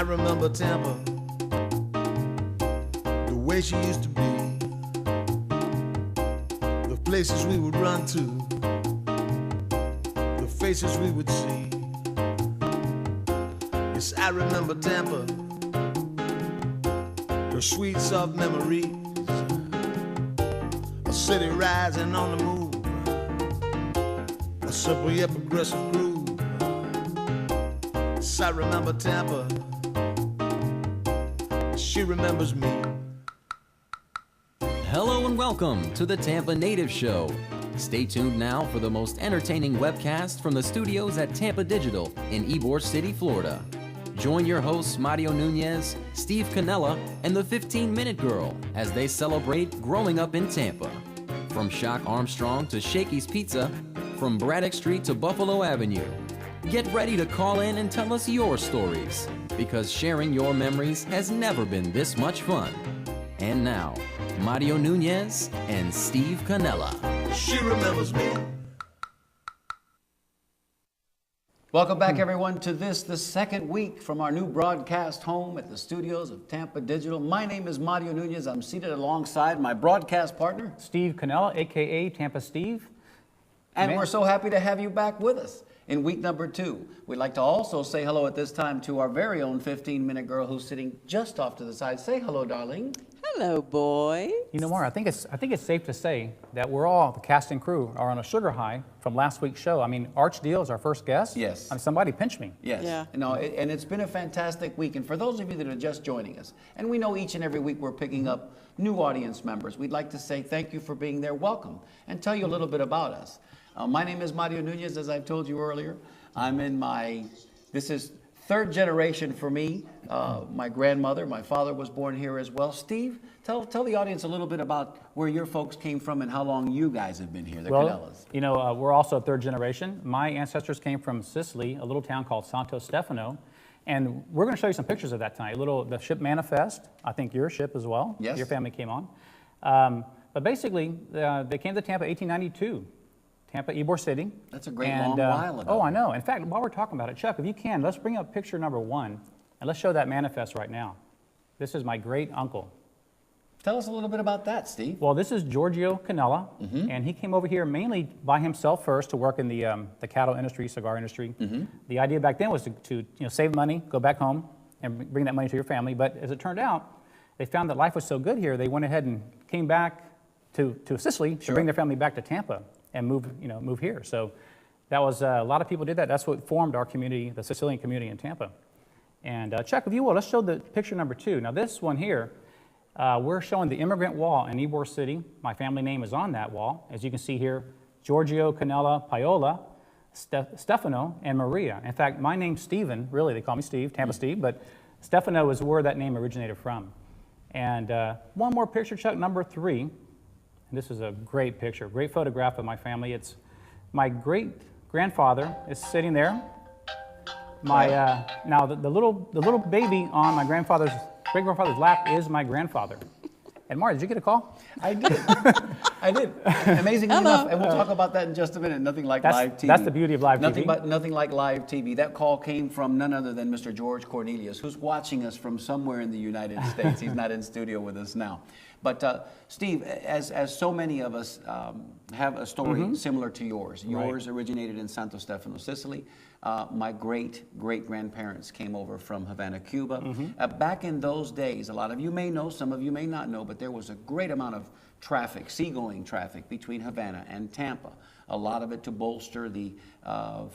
I remember Tampa, the way she used to be, the places we would run to, the faces we would see. Yes, I remember Tampa, her sweet, soft memories, a city rising on the move, a simple yet progressive groove. Yes, I remember Tampa, she remembers me. Hello and welcome to the Tampa Natives Show. Stay tuned now for the most entertaining webcast from the studios at Tampa Digital in Ybor City, Florida. Join your hosts Mario Nunez, Steve Canella, and the 15-Minute Girl as they celebrate growing up in Tampa. From Shock Armstrong to Shakey's Pizza, from Braddock Street to Buffalo Avenue. Get ready to call in and tell us your stories, because sharing your memories has never been this much fun. And now, Mario Nunez and Steve Canella. She remembers me. Welcome back, everyone, to the second week from our new broadcast home at the studios of Tampa Digital. My name is Mario Nunez. I'm seated alongside my broadcast partner, Steve Canella, a.k.a. Tampa Steve. And we're so happy to have you back with us in week number 2. We'd like to also say hello at this time to our very own 15-minute girl who's sitting just off to the side. Say hello, darling. Hello, boy. You know, Mara, I think it's safe to say that we're all, the cast and crew, are on a sugar high from last week's show. I mean, Arch Deal is our first guest. Yes. I mean, somebody pinch me. Yes. Yeah. And it's been a fantastic week. And for those of you that are just joining us, and we know each and every week we're picking up new audience members, we'd like to say thank you for being there. Welcome. And tell you a little bit about us. My name is Mario Nunez, as I've told you earlier. I'm in this is third generation for me. My grandmother, my father was born here as well. Steve, tell the audience a little bit about where your folks came from and how long you guys have been here, the Canellas. You know, we're also a third generation. My ancestors came from Sicily, a little town called Santo Stefano. And we're going to show you some pictures of that tonight. The ship Manifest, I think your ship as well. Yes. Your family came on. But basically, they came to Tampa 1892. Tampa, Ybor City. That's a great long while ago. Oh, I know. In fact, while we're talking about it, Chuck, if you can, let's bring up picture number 1, and let's show that manifest right now. This is my great uncle. Tell us a little bit about that, Steve. Well, this is Giorgio Canella, and he came over here mainly by himself first to work in the cattle industry, cigar industry. The idea back then was to save money, go back home, and bring that money to your family. But as it turned out, they found that life was so good here, they went ahead and came back to Sicily to bring their family back to Tampa and move here. So that was a lot of people did that. That's what formed our community, the Sicilian community in Tampa. And Chuck, if you will, let's show the picture number 2. Now this one here, we're showing the immigrant wall in Ybor City. My family name is on that wall. As you can see here, Giorgio, Canella, Paola, Stefano, and Maria. In fact, my name's Steven. Really, they call me Steve, Tampa Steve, but Stefano is where that name originated from. And one more picture, Chuck, number 3. And this is a great picture, great photograph of my family. It's my great-grandfather is sitting there. Now the little baby on my great-grandfather's lap is my grandfather. And Mara, did you get a call? I did. I did. Amazingly enough, and we'll talk about that in just a minute. Nothing like live TV. That's the beauty of live TV. Nothing like live TV. That call came from none other than Mr. George Cornelius, who's watching us from somewhere in the United States. He's not in studio with us now. But Steve, as so many of us have a story similar to yours. Yours originated in Santo Stefano, Sicily. My great-grandparents came over from Havana, Cuba. Back in those days, a lot of you may know, some of you may not know, but there was a great amount of traffic, seagoing traffic between Havana and Tampa. A lot of it to bolster the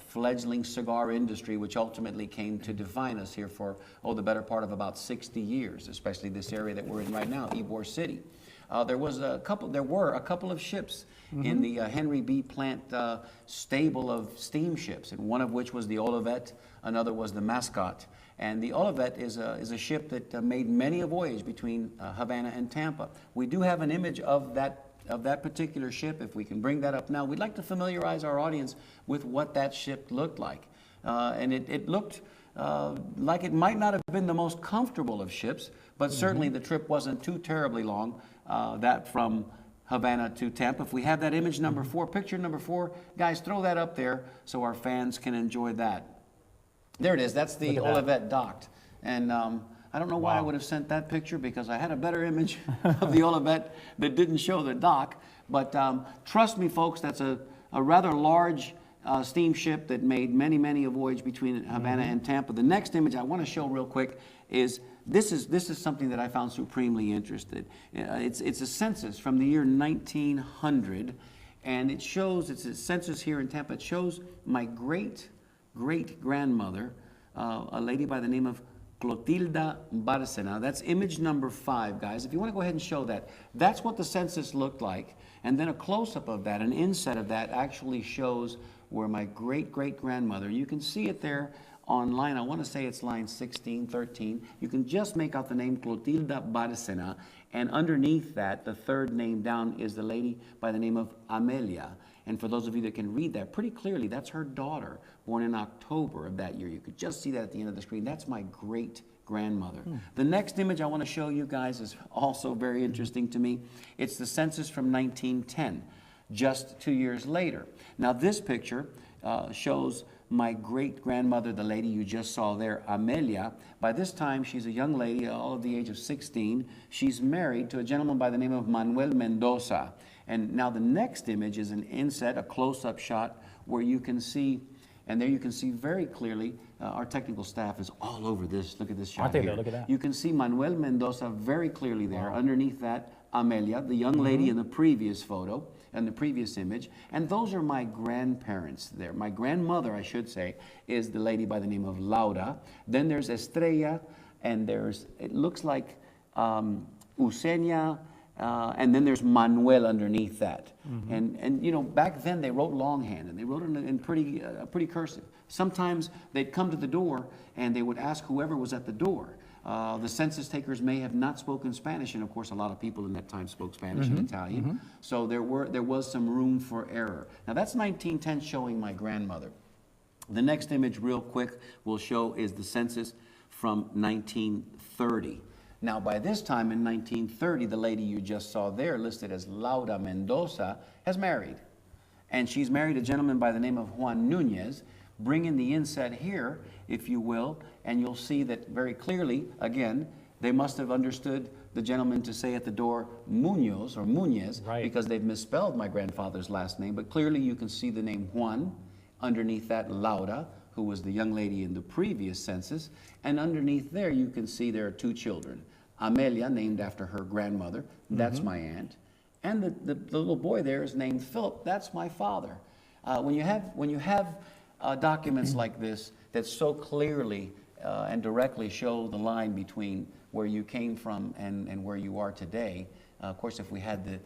fledgling cigar industry, which ultimately came to define us here for, the better part of about 60 years, especially this area that we're in right now, Ybor City. There were a couple of ships in the Henry B. Plant stable of steamships, and one of which was the Olivet, another was the Mascot. And the Olivet is a ship that made many a voyage between Havana and Tampa. We do have an image of that particular ship. If we can bring that up now, we'd like to familiarize our audience with what that ship looked like. And it looked like it might not have been the most comfortable of ships, but certainly the trip wasn't too terribly long, that from Havana to Tampa. If we have that image number 4, picture number 4, guys, throw that up there so our fans can enjoy that. There it is. That's the Olivet docked. And I don't know why I would have sent that picture, because I had a better image of the Olivet that didn't show the dock. But trust me, folks, that's a rather large steamship that made many a voyage between Havana and Tampa. The next image I want to show real quick is this is something that I found supremely interesting. It's a census from the year 1900, and it shows, it's a census here in Tampa. It shows my great-great-grandmother, a lady by the name of Clotilda Bárcena. That's image number 5, guys. If you want to go ahead and show that, that's what the census looked like. And then a close-up of that, an inset of that, actually shows where my great-great-grandmother, you can see it there online. I want to say it's line 16, 13. You can just make out the name Clotilda Bárcena. And underneath that, the third name down is the lady by the name of Amelia. And for those of you that can read that pretty clearly, that's her daughter, born in October of that year. You could just see that at the end of the screen. That's my great-grandmother. The next image I want to show you guys is also very interesting to me. It's the census from 1910, just 2 years later. Now this picture shows my great-grandmother, the lady you just saw there, Amelia. By this time, she's a young lady, all of the age of 16. She's married to a gentleman by the name of Manuel Mendoza. And now the next image is an inset, a close-up shot, where you can see, and there you can see very clearly, our technical staff is all over this. Look at this shot here. Look at that. You can see Manuel Mendoza very clearly there. Wow. Underneath that, Amelia, the young lady in the previous photo, and the previous image. And those are my grandparents there. My grandmother, I should say, is the lady by the name of Laura. Then there's Estrella, and there's, it looks like Eusenia, and then there's Manuel underneath that. And you know, back then they wrote longhand, and they wrote it in pretty cursive. Sometimes they'd come to the door and they would ask whoever was at the door. The census takers may have not spoken Spanish, and of course a lot of people in that time spoke Spanish and Italian. So there was some room for error. Now that's 1910 showing my grandmother. The next image real quick we'll show is the census from 1930. Now, by this time in 1930, the lady you just saw there, listed as Laura Mendoza, has married. And she's married a gentleman by the name of Juan Nunez. Bring in the inset here, if you will, and you'll see that very clearly, again, they must have understood the gentleman to say at the door Munoz or Munez, right, because they've misspelled my grandfather's last name. But clearly you can see the name Juan, underneath that Laura, who was the young lady in the previous census. And underneath there, you can see there are 2 children. Amelia, named after her grandmother, that's my aunt. And the little boy there is named Philip, that's my father. When you have documents like this that so clearly and directly show the line between where you came from and where you are today, of course, if we had the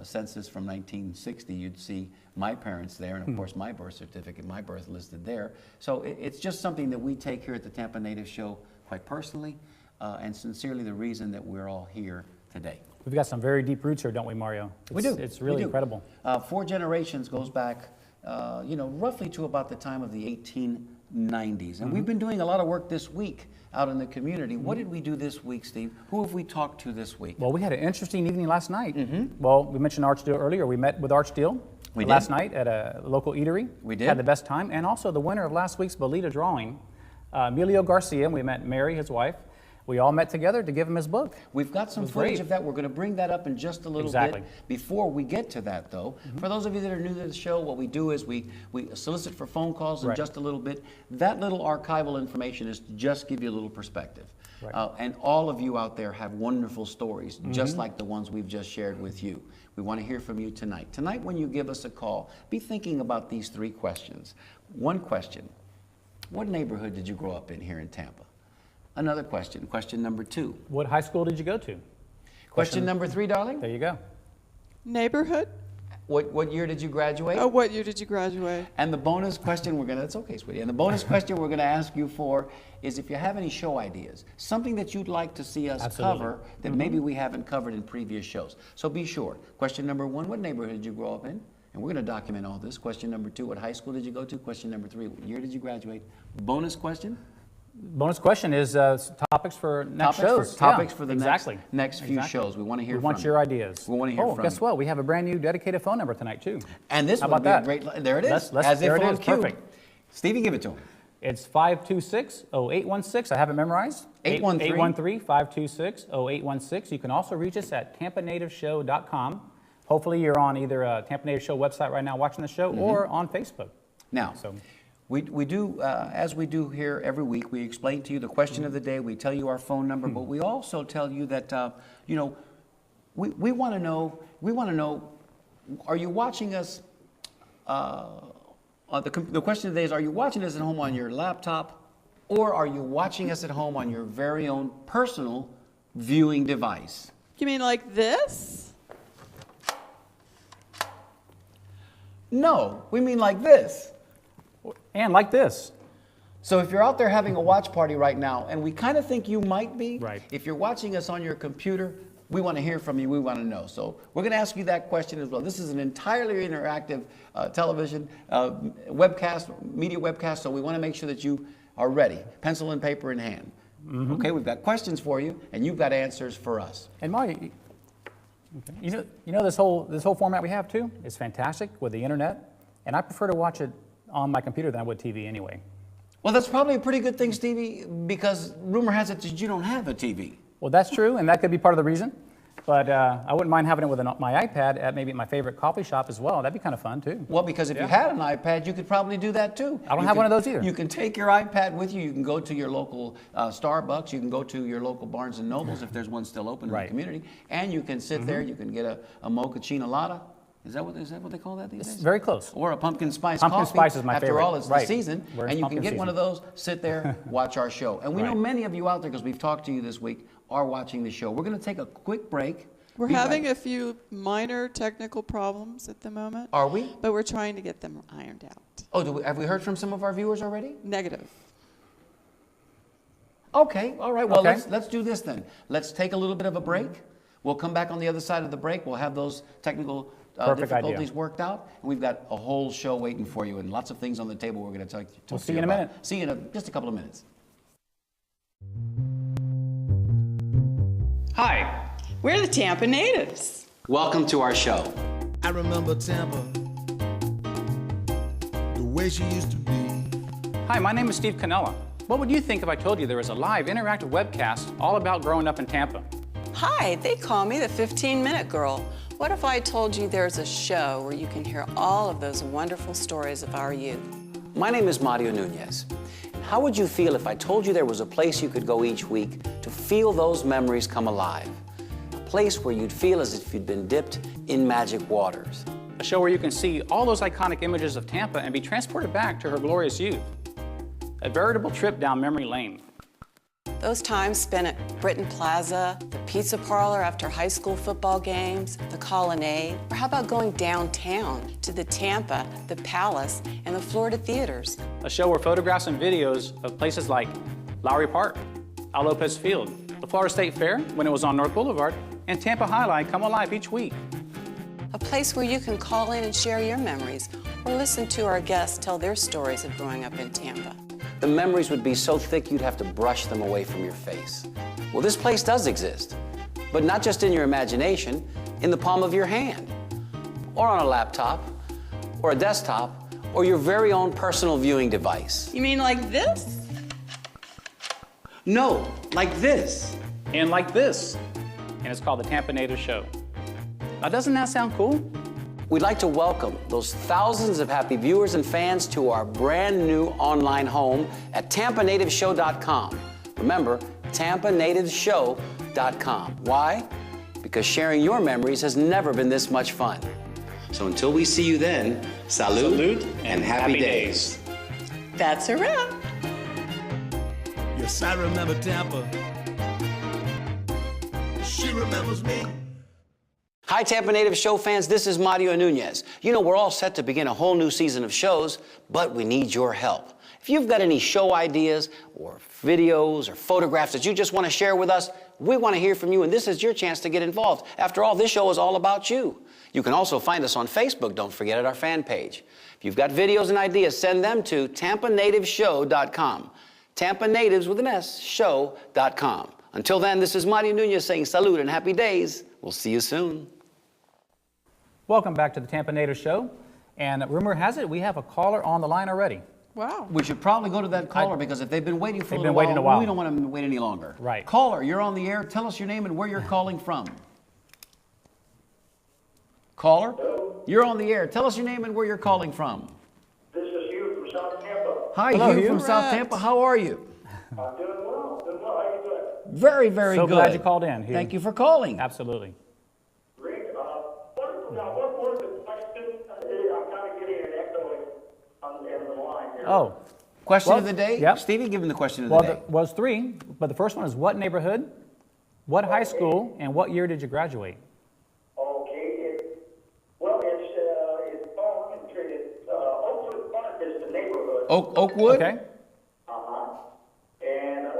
census from 1960, you'd see my parents there, and of course my birth certificate, my birth listed there. So it's just something that we take here at the Tampa Natives Show quite personally, and sincerely the reason that we're all here today. We've got some very deep roots here, don't we, Mario? We do. It's really incredible. 4 generations goes back, roughly to about the time of the 1890s. And we've been doing a lot of work this week out in the community. What did we do this week, Steve? Who have we talked to this week? Well, we had an interesting evening last night. Well, we mentioned Archdale earlier. We met with Archdale last night at a local eatery. We did. Had the best time. And also the winner of last week's Bolita drawing, Emilio Garcia, and we met Mary, his wife. We all met together to give him his book. We've got some footage of that. We're going to bring that up in just a little bit. Before we get to that, though, for those of you that are new to the show, what we do is we solicit for phone calls in just a little bit. That little archival information is to just give you a little perspective. And all of you out there have wonderful stories, just like the ones we've just shared with you. We want to hear from you tonight. Tonight, when you give us a call, be thinking about these 3 questions. One question, what neighborhood did you grow up in here in Tampa? Another question, question number 2. What high school did you go to? Question number 3, darling. There you go. Neighborhood? What year did you graduate? Oh, what year did you graduate? And the bonus question that's okay, sweetie. And the bonus question we're going to ask you for is if you have any show ideas, something that you'd like to see us cover that maybe we haven't covered in previous shows. So be sure. Question number 1, what neighborhood did you grow up in? And we're going to document all this. Question number 2, what high school did you go to? Question number 3, what year did you graduate? Bonus question? Bonus question is topics for next shows. Topics for the next few shows. We want to hear from you. We want your ideas. We want to hear from you. Guess what? We have a brand new dedicated phone number tonight, too. And this would be a great... There it is. As if on cue. Perfect. Stevie, give it to him. It's 526-0816. I have it memorized. 813? 813-526-0816. You can also reach us at tampanativeshow.com. Hopefully you're on either Tampa Native Show website right now watching the show or on Facebook. Now, we do, as we do here every week, we explain to you the question of the day, we tell you our phone number, but we also tell you that, you know, we want to know, are you watching us, the question of the day is, are you watching us at home on your laptop, or are you watching us at home on your very own personal viewing device? You mean like this? No, we mean like this. And like this. So if you're out there having a watch party right now, and we kind of think you might be, right. If you're watching us on your computer, we want to hear from you, we want to know. So we're going to ask you that question as well. This is an entirely interactive television webcast, media webcast, so we want to make sure that you are ready, pencil and paper in hand. Okay, we've got questions for you, and you've got answers for us. And Mario, you know this whole format we have too is fantastic with the internet, and I prefer to watch it on my computer than I would TV anyway. Well, that's probably a pretty good thing, Stevie, because rumor has it that you don't have a TV. Well, that's true, and that could be part of the reason. But I wouldn't mind having it with my iPad at maybe my favorite coffee shop as well. That'd be kind of fun too. Well, because if you had an iPad, you could probably do that too. I don't have one of those either. You can take your iPad with you. You can go to your local Starbucks. You can go to your local Barnes & Nobles if there's one still open in the community. And you can sit there. You can get a mochaccino latte. Is that what they call that these days? Very close. Or a pumpkin spice coffee. Pumpkin spice is my favorite. After all, it's the season. Where's and you can pumpkin get one of those, sit there, watch our show. And we know many of you out there, because we've talked to you this week, are watching the show. We're going to take a quick break. We're having a few minor technical problems at the moment. Are we? But we're trying to get them ironed out. Oh, have we heard from some of our viewers already? Negative. Okay, all right. Well, Okay. let's do this then. Let's take a little bit of a break. We'll come back on the other side of the break. We'll have those technical difficulties worked out. And we've got a whole show waiting for you and lots of things on the table we're going to talk to you about. We'll see you in a minute. See you in just a couple of minutes. Hi, we're the Tampa Natives. Welcome to our show. I remember Tampa, the way she used to be. Hi, my name is Steve Canella. What would you think if I told you there was a live interactive webcast all about growing up in Tampa? Hi, they call me the 15-minute girl. What if I told you there's a show where you can hear all of those wonderful stories of our youth? My name is Mario Nunez. How would you feel if I told you there was a place you could go each week to feel those memories come alive? A place where you'd feel as if you'd been dipped in magic waters. A show where you can see all those iconic images of Tampa and be transported back to her glorious youth. A veritable trip down memory lane. Those times spent at Britton Plaza, the pizza parlor after high school football games, the Colonnade, or how about going downtown to the Tampa, the Palace, and the Florida theaters? A show where photographs and videos of places like Lowry Park, Al Lopez Field, the Florida State Fair when it was on North Boulevard, and Tampa Highline come alive each week. A place where you can call in and share your memories or listen to our guests tell their stories of growing up in Tampa. The memories would be so thick you'd have to brush them away from your face. Well, this place does exist, but not just in your imagination, in the palm of your hand, or on a laptop, or a desktop, or your very own personal viewing device. You mean like this? No, like this. And like this. And it's called the Tampa Natives Show. Now, doesn't that sound cool? We'd like to welcome those thousands of happy viewers and fans to our brand new online home at TampaNativeShow.com. Remember, TampaNativeShow.com. Why? Because sharing your memories has never been this much fun. So until we see you then, salute and happy days. That's a wrap. Yes, I remember Tampa. She remembers me. Hi, Tampa Native Show fans. This is Mario Nunez. You know, we're all set to begin a whole new season of shows, but we need your help. If you've got any show ideas or videos or photographs that you just want to share with us, we want to hear from you, and this is your chance to get involved. After all, this show is all about you. You can also find us on Facebook, don't forget, at our fan page. If you've got videos and ideas, send them to TampaNativeShow.com. Tampa Natives with an S, show.com. Until then, this is Mario Nunez saying salute and happy days. We'll see you soon. Welcome back to the Tampa Natives Show. And rumor has it we have a caller on the line already. Wow. We should probably go to that caller because if they've been waiting for They've a been little waiting a while. we don't want them to wait any longer. Right. Caller, you're on the air. Tell us your name and where you're calling from. Caller, you're on the air. Tell us your name and where you're calling from. This is Hugh from South Tampa. Hi, Hello, Hugh Hugh. from South Correct. Tampa. How are you? I'm doing well. Doing well. How you doing? Very, very So good. glad you called in, Hugh. Thank you for calling. Absolutely. Great. What was the question? I'm kind of getting an echo on the end of the line here. Oh, Question Well, of the day? yep. Stevie, give him the question of the well, day. was 3, but the first one is what neighborhood, what high school, and what year did you graduate? Okay. It's concentrated. Oakwood Park is the neighborhood. Oakwood? Okay. And I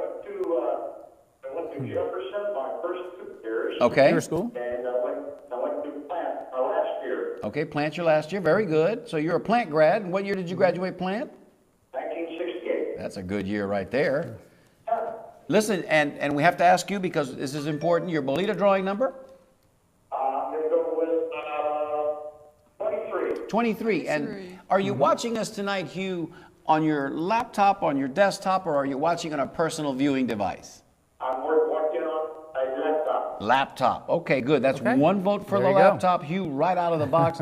went to Jefferson my first 2 years. Okay. Your school? And I went to Plant last year, Okay, plant your last year. Very good. So you're a plant grad. And what year did you graduate plant? 1968. That's a good year right there. Listen, and we have to ask you because this is important, your Bolita drawing number? I'm going to go with 23. 23. And 23. are you watching us tonight, Hugh, on your laptop, on your desktop, or are you watching on a personal viewing device? I'm working on a laptop. Laptop. Okay, good. That's Okay. one vote for There the you go. laptop, Hugh, right out of the box.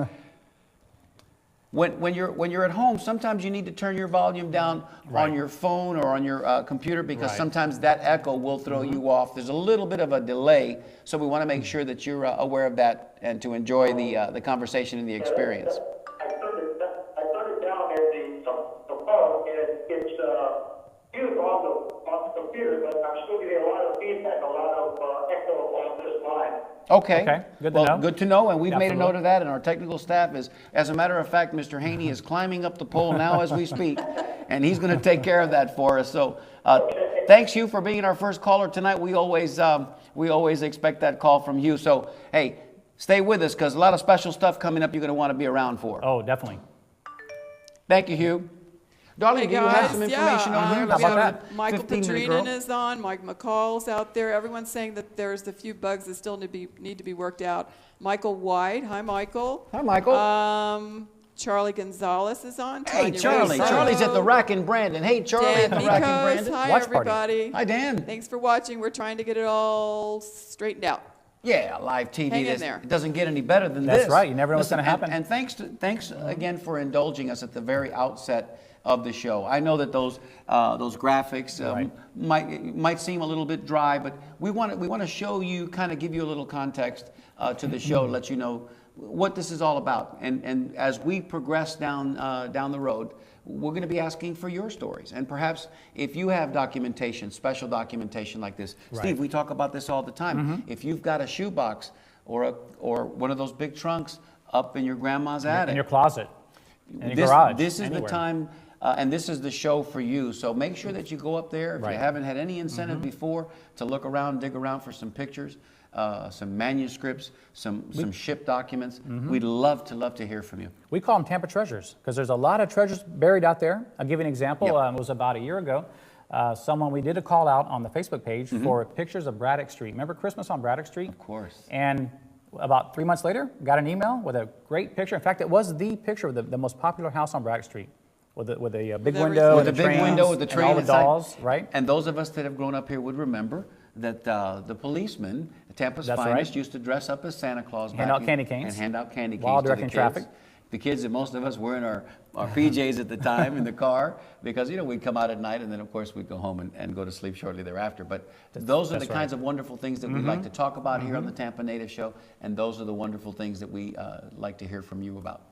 When you're at home, sometimes you need to turn your volume down Right. on your phone or on your computer because Right. sometimes that echo will throw you off. There's a little bit of a delay, so we want to make sure that you're aware of that and to enjoy the conversation and the experience. I turned it down at the phone, and it's used on the computer, but I'm still getting a lot of feedback, a lot of echo on this line. Okay. Okay, good to well, know. good to know, and we've made a Absolutely. note of that, and our technical staff is, as a matter of fact, Mr. Haney is climbing up the pole now as we speak, and he's going to take care of that for us. So, thanks, Hugh, for being our first caller tonight. We always expect that call from you. So, hey, stay with us because a lot of special stuff coming up you're going to want to be around for. Oh, definitely. Thank you, Hugh. Darling, Hey do you have guys, some information on here? How about that? Michael 15-minute girl. Petrinin is on. Mike McCall's out there. Everyone's saying that there's a few bugs that still need to be worked out. Michael White. Hi, Michael. Hi, Michael. Charlie Gonzalez is on. Hey, Tanya Charlie. Russo. Charlie's at the Rack and Brandon. Hey, Charlie Dan at the Rack and Mikos. Brandon. Hi, Watch party. everybody. Hi, Dan. Thanks for watching. We're trying to get it all straightened out. Yeah, live TV. Hang in there. It doesn't get any better than That's this. right. You never know what's Listen, gonna happen. And thanks again for indulging us at the very outset of the show. I know that those graphics Right. might seem a little bit dry, but we want to show you, kind of give you a little context to the show, to let you know what this is all about. And as we progress down the road, we're going to be asking for your stories. And perhaps if you have documentation, special documentation like this. Right. Steve, we talk about this all the time. If you've got a shoebox or one of those big trunks up in your grandma's attic. In your closet, in your garage, This is anywhere. the time, and this is the show for you. So make sure that you go up there. If you Right. haven't had any incentive before, to look around, dig around for some pictures, some manuscripts, some ship documents. We'd love to hear from you. We call them Tampa treasures because there's a lot of treasures buried out there. I'll give you an example. Yep. It was about a year ago. We did a call out on the Facebook page for pictures of Braddock Street. Remember Christmas on Braddock Street? Of course. And about 3 months later, got an email with a great picture. In fact, it was the picture of the most popular house on Braddock Street with a big everything. window, With and the big trains, window, with the train and all the inside. dolls, right? And those of us that have grown up here would remember that the policemen, Tampa's That's finest, right. used to dress up as Santa Claus Hand back out in- candy canes and hand out candy canes while to the directing kids. traffic. The kids that most of us were in our PJs at the time in the car because, we'd come out at night and then, of course, we'd go home and go to sleep shortly thereafter. But those are the that's kinds right. of wonderful things that we like to talk about here on the Tampa Native Show, and those are the wonderful things that we like to hear from you about.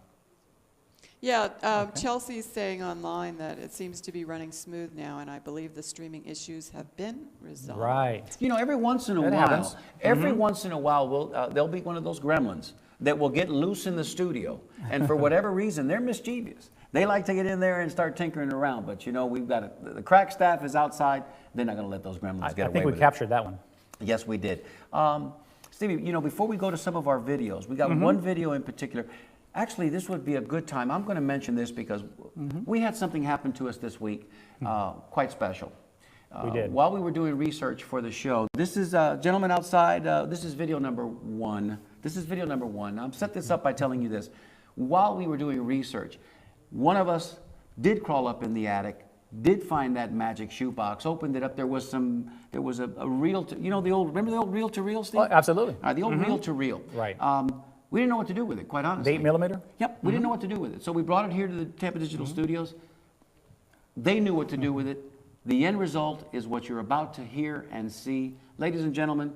Yeah, Chelsea's saying online that it seems to be running smooth now, and I believe the streaming issues have been resolved. Right. Every once in a That while, happens. every once in a while, there'll be one of those gremlins that will get loose in the studio, and for whatever reason, they're mischievous. They like to get in there and start tinkering around, but we've got the crack staff is outside. They're not going to let those gremlins I get away think we with captured that one. it. Yes, we did. Stevie, before we go to some of our videos, we got one video in particular. Actually, this would be a good time. I'm going to mention this because we had something happen to us this week, quite special. We did. While we were doing research for the show, this is, gentlemen outside, this is video number 1. This is video number 1. I'll set this up by telling you this. While we were doing research, one of us did crawl up in the attic, did find that magic shoebox, opened it up. There was a reel to, remember the old reel to reel, Steve? Oh, absolutely. The old reel to reel. Right. We didn't know what to do with it, quite honestly. The 8 millimeter? Yep, we didn't know what to do with it. So we brought it here to the Tampa Digital Studios. They knew what to do with it. The end result is what you're about to hear and see. Ladies and gentlemen,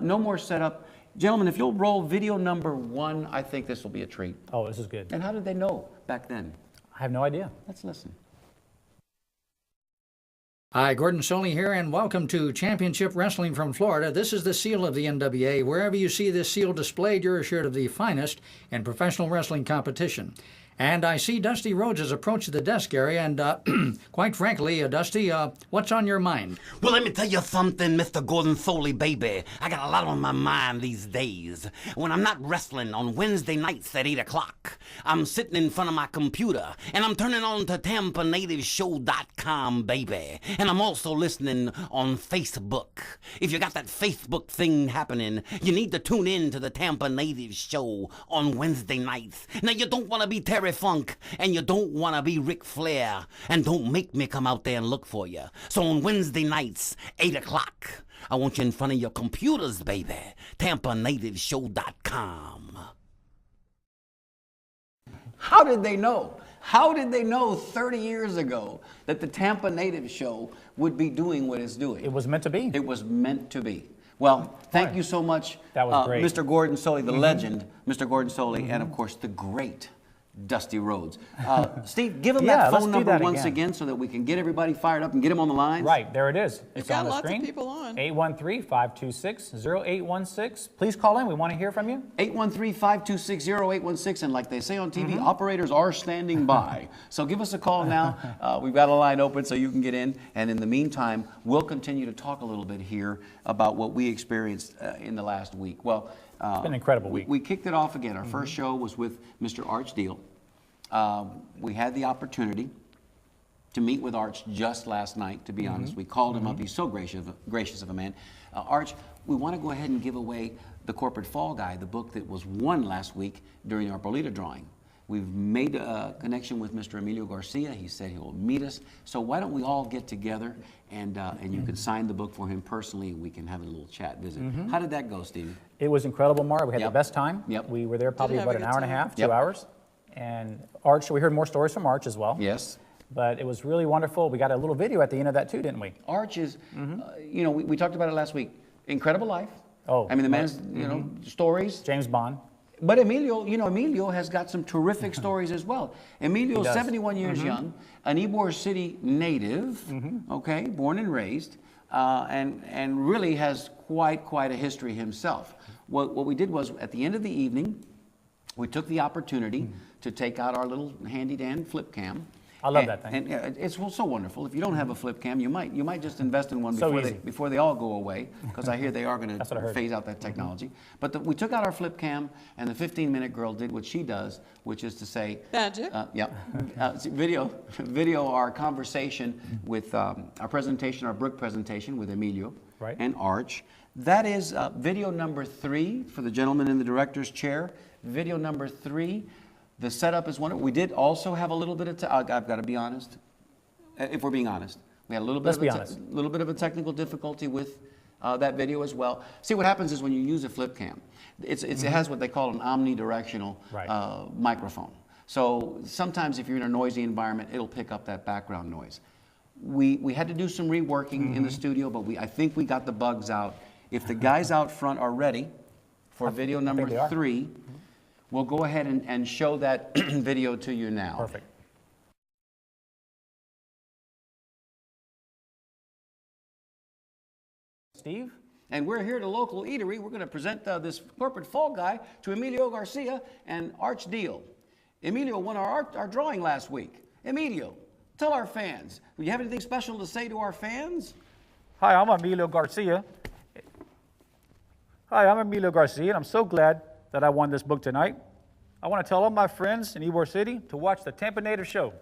no more setup. Gentlemen, if you'll roll video number 1, I think this will be a treat. Oh, this is good. And how did they know back then? I have no idea. Let's listen. Hi, Gordon Soley here, and welcome to Championship Wrestling from Florida. This is the seal of the NWA. Wherever you see this seal displayed, you're assured of the finest in professional wrestling competition. And I see Dusty Rhodes has approached the desk area, and quite frankly, Dusty, what's on your mind? Well, let me tell you something, Mr. Gordon Soley, baby. I got a lot on my mind these days. When I'm not wrestling on Wednesday nights at 8 o'clock, I'm sitting in front of my computer, and I'm turning on to TampaNativeShow.com, baby. And I'm also listening on Facebook. If you got that Facebook thing happening, you need to tune in to the Tampa Natives Show on Wednesday nights. Now, you don't want to be Terry Funk, and you don't want to be Ric Flair, and don't make me come out there and look for you. So on Wednesday nights, 8 o'clock, I want you in front of your computers, baby. TampaNativeShow.com. How did they know? How did they know 30 years ago that the Tampa Natives Show would be doing what it's doing? It was meant to be. It was meant to be. Well, thank you so much, That was great. Mr. Gordon Soley, the legend, Mr. Gordon Soley, and of course the great Dusty Rhodes. Steve, give him that phone number once again so that we can get everybody fired up and get them on the lines. Right, there it is. We've It's got on the lots screen. of people on. 813-526-0816. Please call in. We want to hear from you. 813-526-0816, and like they say on TV, operators are standing by. So give us a call now. We've got a line open so you can get in. And in the meantime, we'll continue to talk a little bit here about what we experienced in the last week. Well, it's been an incredible week. We kicked it off again. Our first show was with Mr. Arch Deal. We had the opportunity to meet with Arch just last night, to be honest. We called him up. He's so gracious of a man. Arch, we want to go ahead and give away The Corporate Fall Guy, the book that was won last week during our Bolita drawing. We've made a connection with Mr. Emilio Garcia. He said he will meet us. So why don't we all get together and you can sign the book for him personally, and we can have a little chat visit. How did that go, Steve? It was incredible, Mara. We had Yep. the best time. Yep. We were there probably have a about an good hour and a time. half, 2 Yep. hours. And Arch, we heard more stories from Arch as well. Yes. But it was really wonderful. We got a little video at the end of that too, didn't we? Arch is, we talked about it last week. Incredible life. Oh, I mean, the man's, stories. James Bond. But Emilio, Emilio has got some terrific stories as well. Emilio's 71 years young, an Ybor City native, okay, born and raised, and really has quite a history himself. What we did was, at the end of the evening, we took the opportunity to take out our little handy-dandy flip cam. I love that thing. And it's so wonderful. If you don't have a flip cam, you might just invest in one So before they all go away, because I hear they are going That's what I to heard. phase out that technology. But we took out our flip cam, and the 15-minute girl did what she does, which is to say, Magic. video our conversation with our presentation, our Brook presentation with Emilio Right. and Arch. That is video number 3 for the gentleman in the director's chair. Video number 3. The setup is wonderful. We did also have a little bit of, I've got to be honest, if we're being honest, we had a little bit, little bit of a technical difficulty with that video as well. See, what happens is when you use a flip cam, it has what they call an omnidirectional microphone. So sometimes if you're in a noisy environment, it'll pick up that background noise. We had to do some reworking in the studio, but I think we got the bugs out. If the guys out front are ready for video number 3, we'll go ahead and show that video to you now. Perfect. Steve? And we're here at a local eatery. We're going to present this corporate fall guy to Emilio Garcia and Arch Deal. Emilio won our drawing last week. Emilio, tell our fans, do you have anything special to say to our fans? Hi, I'm Emilio Garcia. And I'm so glad that I won this book tonight. I want to tell all my friends in Ybor City to watch the Tampa Natives Show.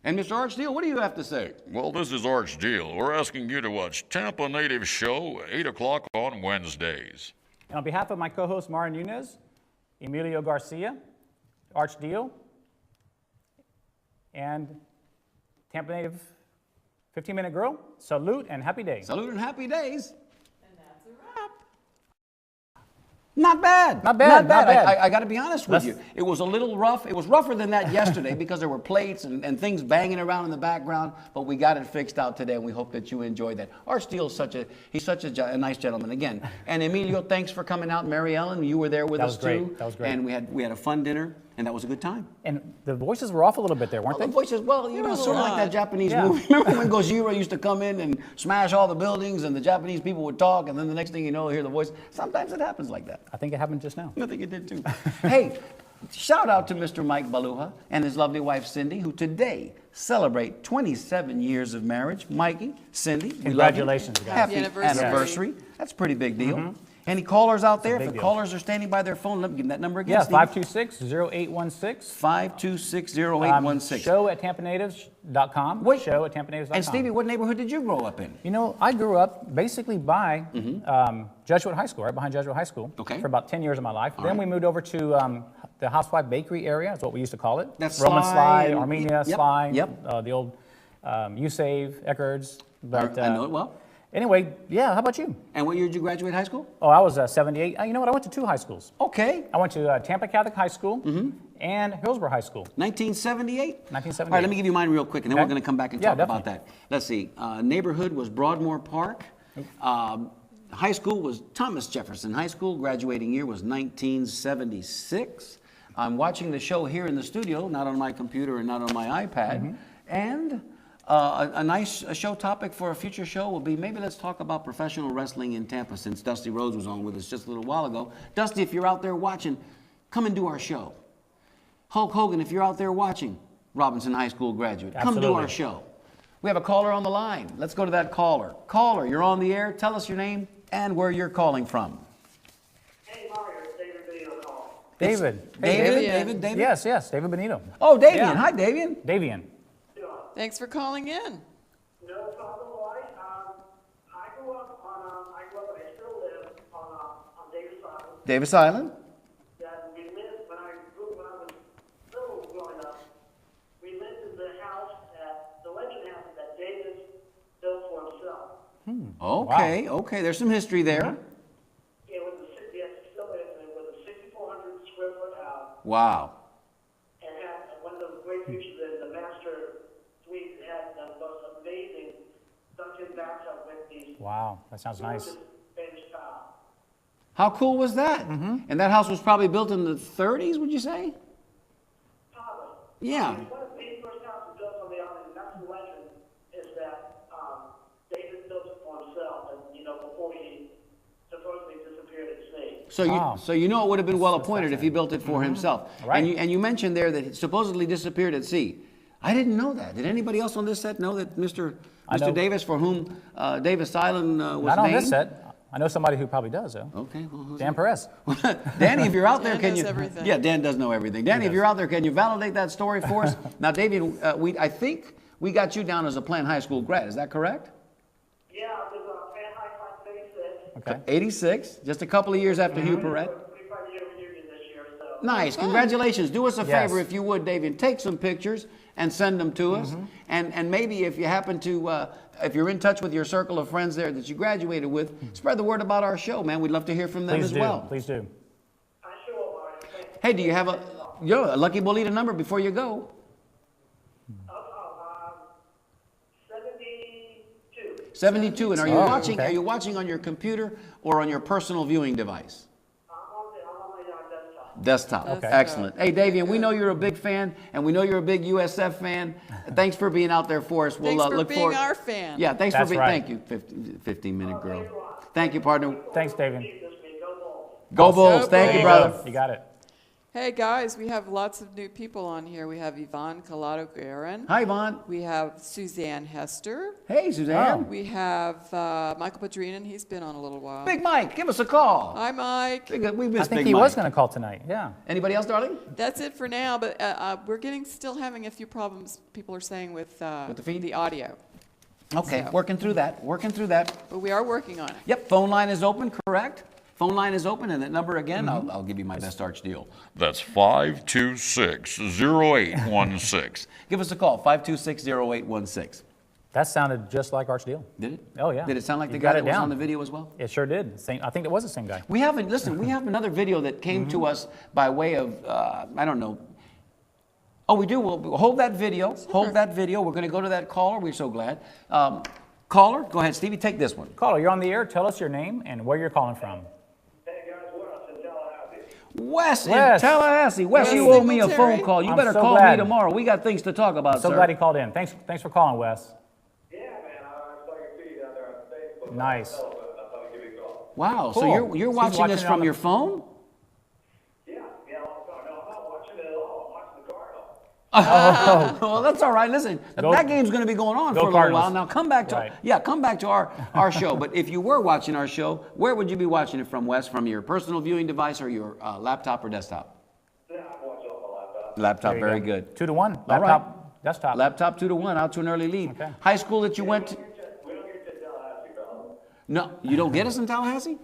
And Mr. Arch Deal, what do you have to say? Well, this is Arch Deal. We're asking you to watch Tampa Natives Show, 8 o'clock on Wednesdays. And on behalf of my co-host Mara Nunez, Emilio Garcia, Arch Deal, and Tampa Native 15-minute grill. Salute and happy days. Salute and happy days. And that's a wrap. Not bad. Not bad, not bad. I got to be honest with you. It was a little rough. It was rougher than that yesterday because there were plates and things banging around in the background, but we got it fixed out today, and we hope that you enjoyed that. Our Steele's he's such a nice gentleman again. And Emilio, thanks for coming out. Mary Ellen, you were there with us too. That was great. And we had a fun dinner, and that was a good time. And the voices were off a little bit there, weren't The they? voices, well, sort of like that Japanese movie. Remember when Gojira used to come in and smash all the buildings, and the Japanese people would talk, and then the next thing you know, you hear the voice. Sometimes it happens like that. I think it happened just now. I think it did too. Hey, shout out to Mr. Mike Baluha and his lovely wife Cindy, who today celebrate 27 years of marriage. Mikey, Cindy, congratulations, we love you. guys. Happy Anniversary. anniversary. That's a pretty big deal. Mm-hmm. Any callers out there? Big If the deal. callers are standing by their phone, let me give them that number again. Yeah, Steve. 526-0816. 526-0816. Show at tampanatives.com. Wait. Show at tampanatives.com. And Stevie, what neighborhood did you grow up in? You know, I grew up basically by Jesuit High School, right behind Jesuit High School, Okay. for about 10 years of my life. All Then right. we moved over to the Housewife Bakery area, is what we used to call it. That's Roman Sly Sly, and- Armenia, yep, Sly, yep. The old U-Save, Eckerd's. But, I know it well. Anyway, yeah, how about you? And what year did you graduate high school? Oh, I was 78. You know what? I went to 2 high schools. Okay. I went to Tampa Catholic High School and Hillsborough High School. 1978? 1978. All right, let me give you mine real quick, and then Okay. we're going to come back and Yeah, talk about definitely. that. Let's see. Neighborhood was Broadmoor Park. High school was Thomas Jefferson High School. Graduating year was 1976. I'm watching the show here in the studio, not on my computer and not on my iPad. And a nice show topic for a future show will be maybe let's talk about professional wrestling in Tampa, since Dusty Rhodes was on with us just a little while ago. Dusty, if you're out there watching, come and do our show. Hulk Hogan, if you're out there watching, Robinson High School graduate, come do Absolutely. our show. We have a caller on the line. Let's go to that caller. Caller, you're on the air. Tell us your name and where you're calling from. Hey, Mario, it's David Benito calling. David. Hey, David? Yes, David Benito. Oh, Davian. Yeah. Hi, Davian. Davian. Thanks for calling in. No problem, why? I grew up and I still live on Davis Island. Davis Island. That we lived when I was little growing up. We lived in the house the legend house that Davis built for himself. Okay. There's some history there. It was still is. It was a 6,400 square foot house. Wow. And had one of the great features in the master suite. It had the most amazing sunken bathtub with these. Wow, that sounds nice. gorgeous finished tile. How cool was that? And that house was probably built in the 30s, would you say? Probably. Yeah. One of the first houses built on the island, and that's the legend, is that David built it for himself, and before he supposedly disappeared at sea. So you know it would have been well appointed if he built it for himself. Right. And you mentioned there that he supposedly disappeared at sea. I didn't know that. Did anybody else on this set know that Mr. know. Davis, for whom Davis Island was Not on named? this set. I know somebody who probably does, though. Okay. Well, who's Dan Perez. Danny, if you're out there, Dan can knows you? everything. Yeah, Dan does know everything. Danny, if you're out there, can you validate that story for us? Now, David, I think we got you down as a Plant High School grad. Is that correct? Yeah, it was Fan High Class 86. Okay. 86, just a couple of years after Hugh Perret. 25-year reunion this year, so. Nice, congratulations. Do us a Yes. favor if you would, David. Take some pictures and send them to us. And maybe if you happen to, if you're in touch with your circle of friends there that you graduated with, spread the word about our show, man. We'd love to hear from them Please as do. well. Please do. I sure will, Mario. Thank you. Hey, do you have a Lucky Bolita number before you go? 72. 72. And are you Oh, watching? okay. Are you watching on your computer or on your personal viewing device? I'm on my desktop. Desktop. Okay. Excellent. Hey, Davian, we know you're a big fan, and we know you're a big USF fan. Thanks for being out there for us. We'll Thanks for look being forward. our fan. Yeah, thanks for That's being. right. Thank you, 15-minute girl. Thank you, partner. Thanks, David. This week, go Bulls. Go Bulls. Go Thank you, Bulls. brother. You got it. Hey guys, we have lots of new people on here. We have Yvonne Collado-Guerin. Hi, Yvonne. We have Suzanne Hester. Hey, Suzanne. We have Michael Padrinan. He's been on a little while. Big Mike, give us a call. Hi, Mike. We I missed think Big he Mike. was going to call tonight. Yeah. Anybody else, darling? That's it for now, but we're still having a few problems, people are saying, with the feed? the audio. Okay, So- working through that. But we are working on it. Yep, phone line is open, correct? Phone line is open, and that number again, I'll give you my best arch deal. That's 526-0816. Give us a call, 526-0816. That sounded just like Arch Deal. Did it? Oh, yeah. Did it sound like You the got guy it that was down. on the video as well? It sure did. I think it was the same guy. We have another video that came to us by way of, I don't know. Oh, we do. We'll hold that video. Sure. Hold that video. We're going to go to that caller. We're so glad. Caller, go ahead, Stevie, take this one. Caller, you're on the air. Tell us your name and where you're calling from. Hey guys, Wes in Tallahassee. Wes in Wes. Tallahassee. Wes, Wes you owe me a Singletary. phone call. You I'm better so call glad. me tomorrow. We got things to talk about, So sir. glad he called in. Thanks for calling, Wes. Yeah, man, I saw your feed down there on Facebook. Nice. I thought I'd give you a call. Wow, so Cool. you're He's watching watching us it from on the- your phone? Yeah, no, I'm not watching it at all. I'm watching the Cardinals. Well, that's all right. Listen, Go- that game's going to be going on Go for a little Cardinals. while. Now come back to Right. come back to our show. But if you were watching our show, where would you be watching it from, Wes? From your personal viewing device or your laptop or desktop? Yeah, I'm watching on my laptop. Laptop, There you very go. good. 2-1. All right. Laptop, desktop. Laptop 2-1, out to an early lead. Okay. High school that you went to? We don't get to Tallahassee, fellas. No, you don't get us in Tallahassee?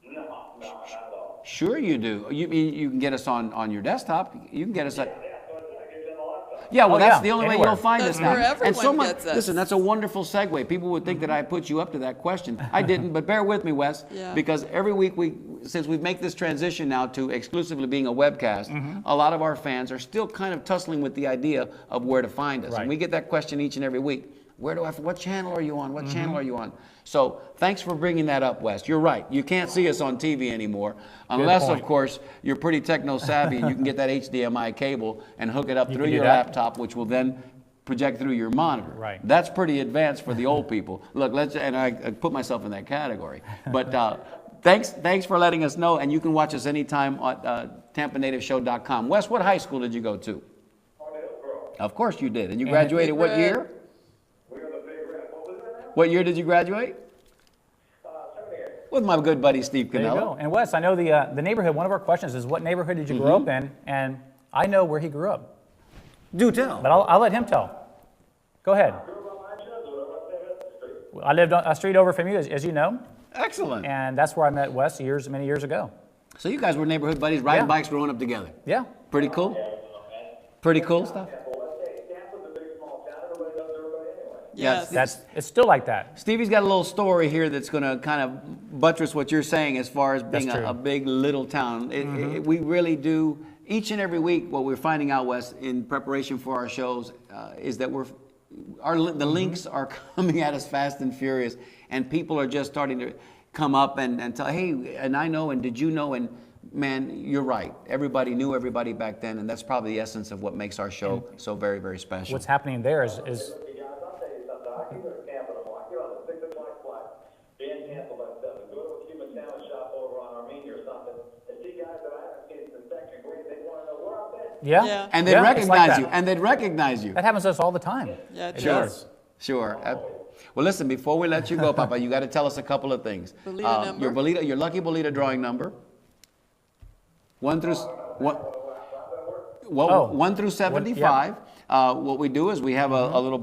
No, not at all. Sure you do. You can get us on your desktop. You can get us at. Yeah, so I get it on the laptop. Yeah, well, Oh, that's yeah, the only way anywhere. you'll find That's us now. where And so everyone much. gets us. Listen, that's a wonderful segue. People would think that I put you up to that question. I didn't, but bear with me, Wes, Yeah. because every week since we make this transition now to exclusively being a webcast, a lot of our fans are still kind of tussling with the idea of where to find us, Right. and we get that question each and every week. What channel are you on? What channel are you on? So thanks for bringing that up, Wes. You're right. You can't see us on TV anymore, unless, of point. course, you're pretty techno savvy and you can get that HDMI cable and hook it up through can do your that. laptop, which will then project through your monitor. Right. That's pretty advanced for the old people. Look, and I put myself in that category. But thanks for letting us know, and you can watch us anytime at TampaNativeShow.com. Wes, what high school did you go to? Of course you did. And you graduated Big what Red. year? We're in the Big Red. What was that now? What year did you graduate? 78. With my good buddy Steve There you Canella. go. And Wes, I know the neighborhood, one of our questions is what neighborhood did you grow up in? And I know where he grew up, Do tell. but I'll let him tell. Go ahead. I lived on a street over from you, as you know, Excellent. and that's where I met Wes many years ago. So you guys were neighborhood buddies, riding Yeah. bikes, growing up together. Yeah. Pretty cool. Pretty cool stuff. Tampa's a big small town. Everybody knows everybody anyway. Yes. It's still like that. Stevie's got a little story here that's going to kind of buttress what you're saying as far as being That's true. a big little town. We really do, each and every week, what we're finding out, Wes, in preparation for our shows, is that the links are coming at us fast and furious, and people are just starting to come up and tell, hey, and I know, and did you know, and man, you're right. Everybody knew everybody back then, and that's probably the essence of what makes our show so very, very special. What's happening there is Hey guys, I'll tell you something. I can go to Tampa tomorrow. I get on the 6 o'clock flight. Be in Tampa by 7. Go to a Cuban sandwich shop over on Armenia or something and see guys that I haven't seen since second grade. They want to know where I've been. yeah. Yeah. And they'd Yeah, it's like recognize that. you. And they'd recognize you. That happens to us all the time. Yeah, it Sure. does. Sure. Well, listen, before we let you go, Papa, you got to tell us a couple of things. Bolita number. Your lucky Bolita drawing number. 1 through 75. What we do is we have a little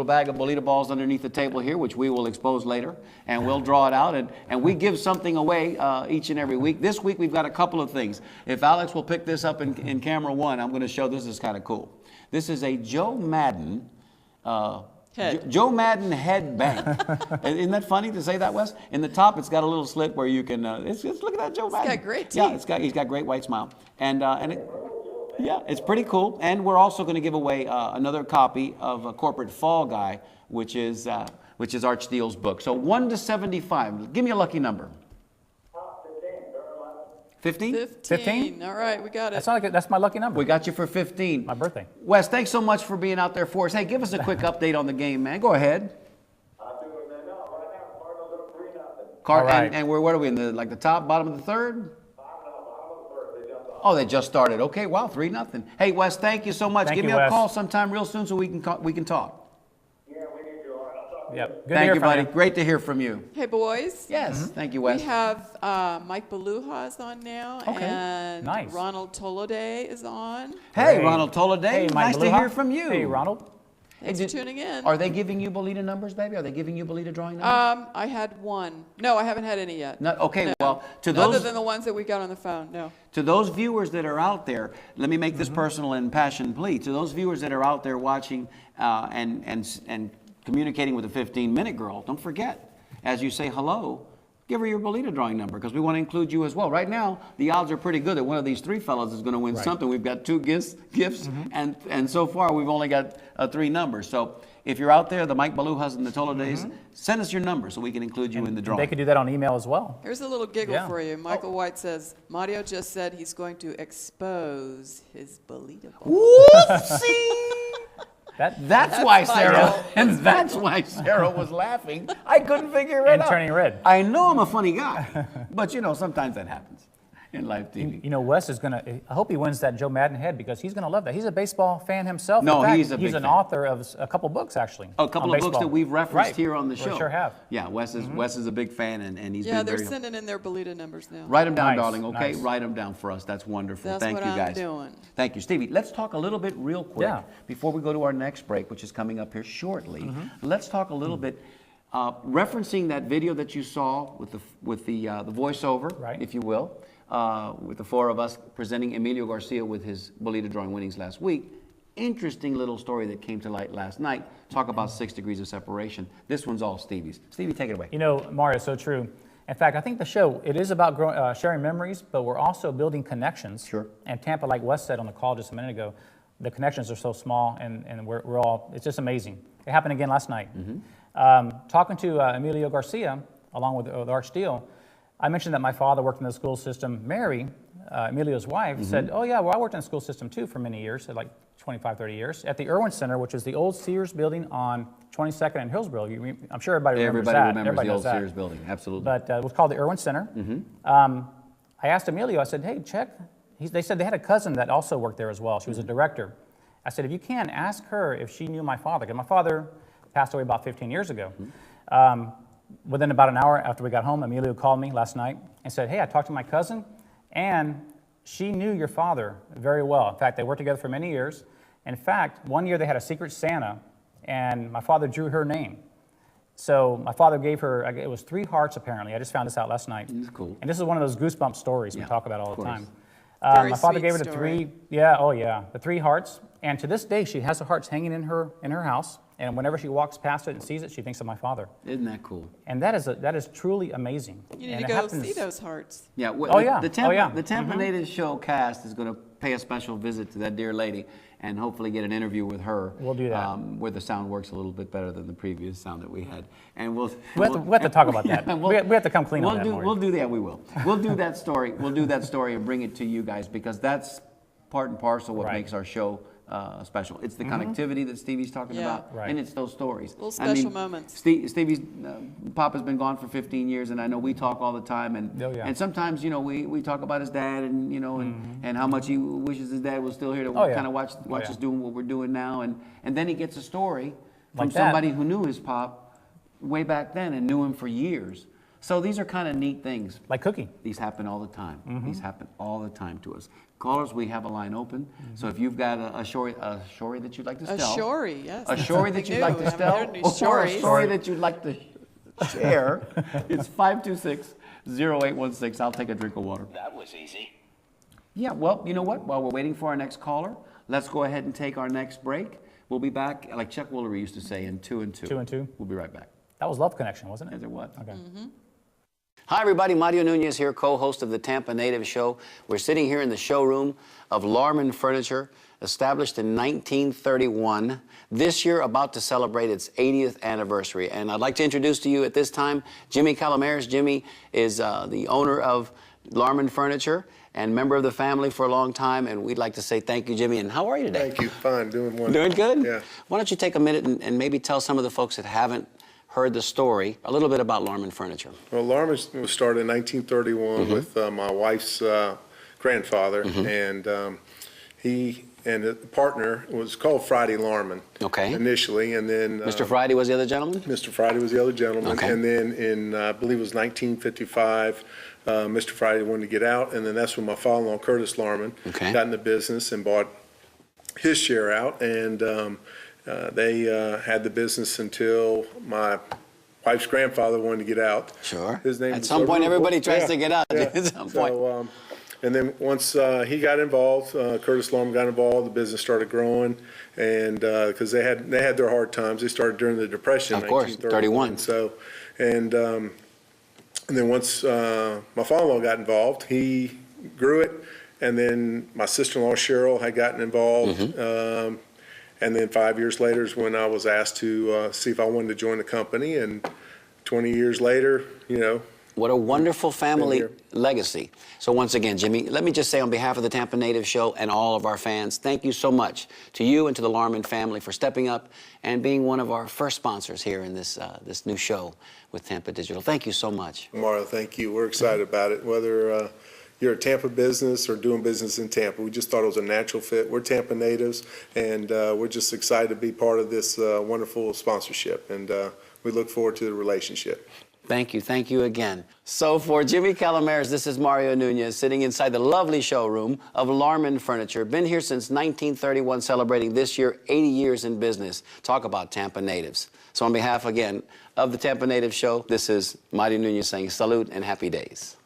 bag of Bolita balls underneath the table here, which we will expose later, and we'll draw it out, and we give something away each and every week. This week we've got a couple of things. If Alex will pick this up in camera 1, I'm going to show this is kind of cool. This is a Joe Madden. Joe Madden headband. Isn't that funny to say that, Wes? In the top, it's got a little slit where you can. Look at that Joe Madden. got great Yeah, teeth. he's got great white smile, it's pretty cool. And we're also going to give away another copy of a Corporate Fall Guy, which is Arch Steele's book. So 1 to 75. Give me a lucky number. 15? 15. All right, we got it. That's my lucky number. We got you for 15. My birthday. Wes, thanks so much for being out there for us. Hey, give us a quick update on the game, man. Go ahead. I'm doing that now. Right now, Cardinals up 3-0. All right. And what are we in the top, bottom of the third? Oh, they just started. Okay, wow, 3-0. Hey, Wes, thank you so much. Thank Give you, me a Wes. call sometime real soon so we can talk. Yeah, we need you. All right, I'll talk to you. Yep. Good to Thank hear you, from buddy. Great to hear from you. Hey, boys. Yes, thank you, Wes. We have Mike Beluha is on now, Okay. and Nice. Ronald Tolode is on. Hey, Great. Ronald Toladay. Hey, Mike nice to Beluha. hear from you. Hey, Ronald. Thanks for tuning in. Are they giving you Bolita numbers, baby? Are they giving you Bolita drawing numbers? I had one. No, I haven't had any yet. No, okay, No. well, to Other those than the ones that we got on the phone, no. to those viewers that are out there, let me make this personal and passion plea. To those viewers that are out there watching and communicating with the 15-minute girl, don't forget, as you say hello, give her your Bolita drawing number because we want to include you as well. Right now, the odds are pretty good that one of these three fellows is going to win something. We've got 2 gifts, and so far we've only got 3 numbers. So if you're out there, the Mike Balujas and the Tolo Days, send us your number so we can include you in the drawing. They could do that on email as well. Here's a little giggle Yeah. for you. Michael White says, Mario just said he's going to expose his Bolita ball. Whoopsie! That's why Michael. That's why Sarah was laughing. I couldn't figure it out. And turning red. I know I'm a funny guy, but you know sometimes that happens in live TV. You know, Wes is going to, I hope he wins that Joe Madden head because he's going to love that. He's a baseball fan himself. No, In fact, he's a big an fan. author of a couple books, actually. A couple on of books baseball. that we've referenced Right. here on the We show. sure have. Yeah, Wes is a big fan, and he's Yeah, been they're very. sending in their Bolita numbers now. Write them down, Nice, darling. Okay, nice. write them down for us. That's wonderful. That's Thank what you, I'm guys. doing. Thank you, Stevie. Let's talk a little bit real quick Yeah. before we go to our next break, which is coming up here shortly. Let's talk a little bit, referencing that video that you saw with the voiceover, Right. if you will, with the 4 of us presenting Emilio Garcia with his Bolita drawing winnings last week. Interesting little story that came to light last night. Talk about 6 degrees of separation. This one's all Stevie's. Stevie, take it away. You know, Mario, so true. In fact, I think the show, it is about sharing memories, but we're also building connections. Sure. And Tampa, like Wes said on the call just a minute ago, the connections are so small, and we're all, it's just amazing. It happened again last night. Talking to Emilio Garcia, along with Art Steele, I mentioned that my father worked in the school system. Mary, Emilio's wife, said, oh yeah, well, I worked in the school system too for many years, like 25, 30 years, at the Irwin Center, which is the old Sears building on 22nd and Hillsborough. I'm sure everybody remembers that. Remembers the old knows that. Sears building, absolutely. But it was called the Irwin Center. I asked Emilio, I said, hey, check. They said they had a cousin that also worked there as well. She was a director. I said, if you can, ask her if she knew my father, because my father passed away about 15 years ago. Within about an hour after we got home, Emilio called me last night and said, hey, I talked to my cousin, and she knew your father very well. In fact, they worked together for many years. In fact, one year they had a secret Santa, and my father drew her name. So my father gave her, it was 3 hearts apparently. I just found this out last night. That's cool. And this is one of those goosebump stories we talk about all the course. time. Very My father sweet gave her the story. 3, the 3 hearts. And to this day, she has the hearts hanging in her house. And whenever she walks past it and sees it, she thinks of my father. Isn't that cool? And that is truly amazing. You need And to it go happens- see those hearts. Yeah. Oh, yeah. The Oh, Tampa, yeah. the Tampa Natives Show cast is going to pay a special visit to that dear lady and hopefully get an interview with her. We'll do that. Where the sound works a little bit better than the previous sound that we had. And We have to talk about that. We have to come clean on that, Mario. We'll do that. We will. We'll do that story. We'll do that story and bring it to you guys because that's part and parcel what Right. makes our show special. It's the connectivity that Stevie's talking Yeah. about, Right. and it's those stories. Little special moments. Stevie's Papa's been gone for 15 years, and I know we talk all the time, and Oh, yeah. and sometimes we talk about his dad, and and how much he wishes his dad was still here to Oh, yeah. kind of watch yeah. us doing what we're doing now, and then he gets a story from Like that. somebody who knew his pop way back then and knew him for years. So these are kind of neat things. Like Cookie. These happen all the time. These happen all the time to us. Callers, we have a line open. So if you've got a story that you'd like to A tell. story, yes. A story that you'd like to Haven't tell. heard any Or a stories. story that you'd like to share. It's 526-0816. I'll take a drink of water. That was easy. Yeah, well, you know what? While we're waiting for our next caller, let's go ahead and take our next break. We'll be back, like Chuck Woolery used to say, in 2 and 2. 2 and 2. We'll be right back. That was Love Connection, wasn't it? Yes, it was. Okay. Hi, everybody. Mario Nunez here, co-host of the Tampa Natives Show. We're sitting here in the showroom of Larman Furniture, established in 1931. This year, about to celebrate its 80th anniversary. And I'd like to introduce to you at this time Jimmy Calamares. Jimmy is the owner of Larman Furniture and member of the family for a long time. And we'd like to say thank you, Jimmy. And how are you today? Thank you. Fine. Doing wonderful. Doing good? Yeah. Why don't you take a minute and maybe tell some of the folks that haven't heard the story a little bit about Larman Furniture. Well, Larman was started in 1931 with my wife's grandfather, and he and a partner was called Friday Larman. Okay. Initially, and then Mr. Friday was the other gentleman? Mr. Friday was the other gentleman, Okay. and then in I believe it was 1955. Mr. Friday wanted to get out, and then that's when my father-in-law Curtis Larman Okay. got in the business and bought his share out, and They had the business until my wife's grandfather wanted to get out. Sure. His name At was some point, everybody tries Yeah, to get out yeah. at some point. So, and then once he got involved, Curtis Lorman got involved, the business started growing, and because they had their hard times. They started during the Depression, Of course, 1931. 31. So, and then once my father-in-law got involved, he grew it, and then my sister-in-law Cheryl had gotten involved. And then 5 years later is when I was asked to see if I wanted to join the company, and 20 years later, What a wonderful family here. legacy. So once again, Jimmy, let me just say on behalf of the Tampa Natives Show and all of our fans, thank you so much to you and to the Larman family for stepping up and being one of our first sponsors here in this new show with Tampa Digital. Thank you so much. Mario, thank you. We're excited about it. Whether you're a Tampa business or doing business in Tampa, we just thought it was a natural fit. We're Tampa natives, and we're just excited to be part of this wonderful sponsorship, and we look forward to the relationship. Thank you again. So for Jimmy Calamares, this is Mario Nunez sitting inside the lovely showroom of Larman Furniture. Been here since 1931, celebrating this year 80 years in business. Talk about Tampa natives. So on behalf, again, of the Tampa Natives Show, this is Mario Nunez saying salute and happy days.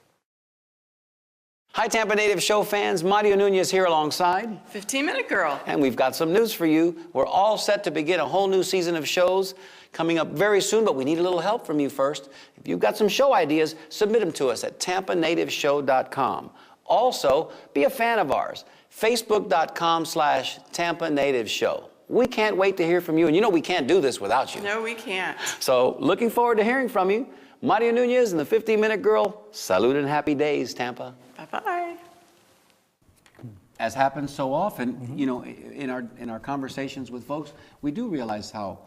Hi, Tampa Natives Show fans. Mario Nunez here alongside 15-minute girl. and we've got some news for you. We're all set to begin a whole new season of shows coming up very soon, but we need a little help from you first. If you've got some show ideas, submit them to us at tampanativeshow.com. Also, be a fan of ours, facebook.com/Tampa Natives Show. We can't wait to hear from you, and we can't do this without you. No, we can't. So, looking forward to hearing from you. Mario Nunez and the 15-minute girl, salute and happy days, Tampa. Bye-bye. As happens so often, in our conversations with folks, we do realize how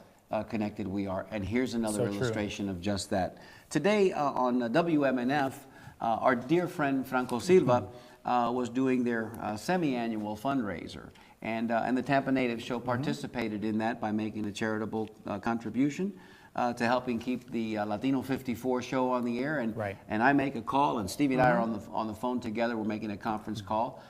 connected we are. And here's another illustration of just that. Today on WMNF, our dear friend Franco Silva was doing their semi-annual fundraiser. And the Tampa Natives Show participated in that by making a charitable contribution to helping keep the Latino 54 show on the air. And I make a call, and Stevie and I are on the phone together. We're making a conference call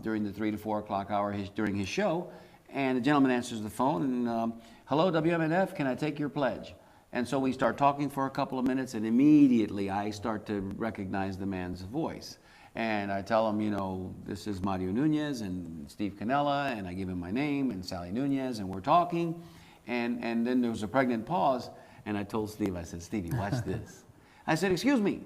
during the 3 to 4 o'clock hour during his show. And the gentleman answers the phone, and hello, WMNF, can I take your pledge? And so we start talking for a couple of minutes, and immediately I start to recognize the man's voice. And I tell him, this is Mario Nunez and Steve Canella, and I give him my name, and Sally Nunez, and we're talking. And then there was a pregnant pause, and I told Steve, I said, Stevie, watch this. I said, excuse me.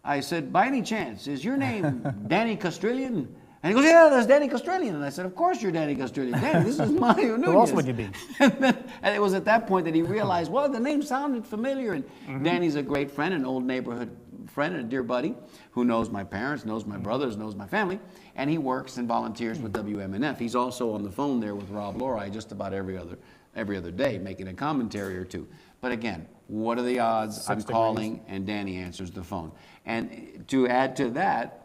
I said, by any chance, is your name Danny Castrillion? And he goes, yeah, that's Danny Castrillion. And I said, of course you're Danny Castrillion. Danny, this is Mario Nunez. Who else would you be? And it was at that point that he realized, well, the name sounded familiar. And Danny's a great friend, an old neighborhood friend, and a dear buddy who knows my parents, knows my brothers, knows my family. And he works and volunteers with WMNF. He's also on the phone there with Rob Lori just about every other day, making a commentary or two. But again, what are the odds? I'm calling and Danny answers the phone. And to add to that,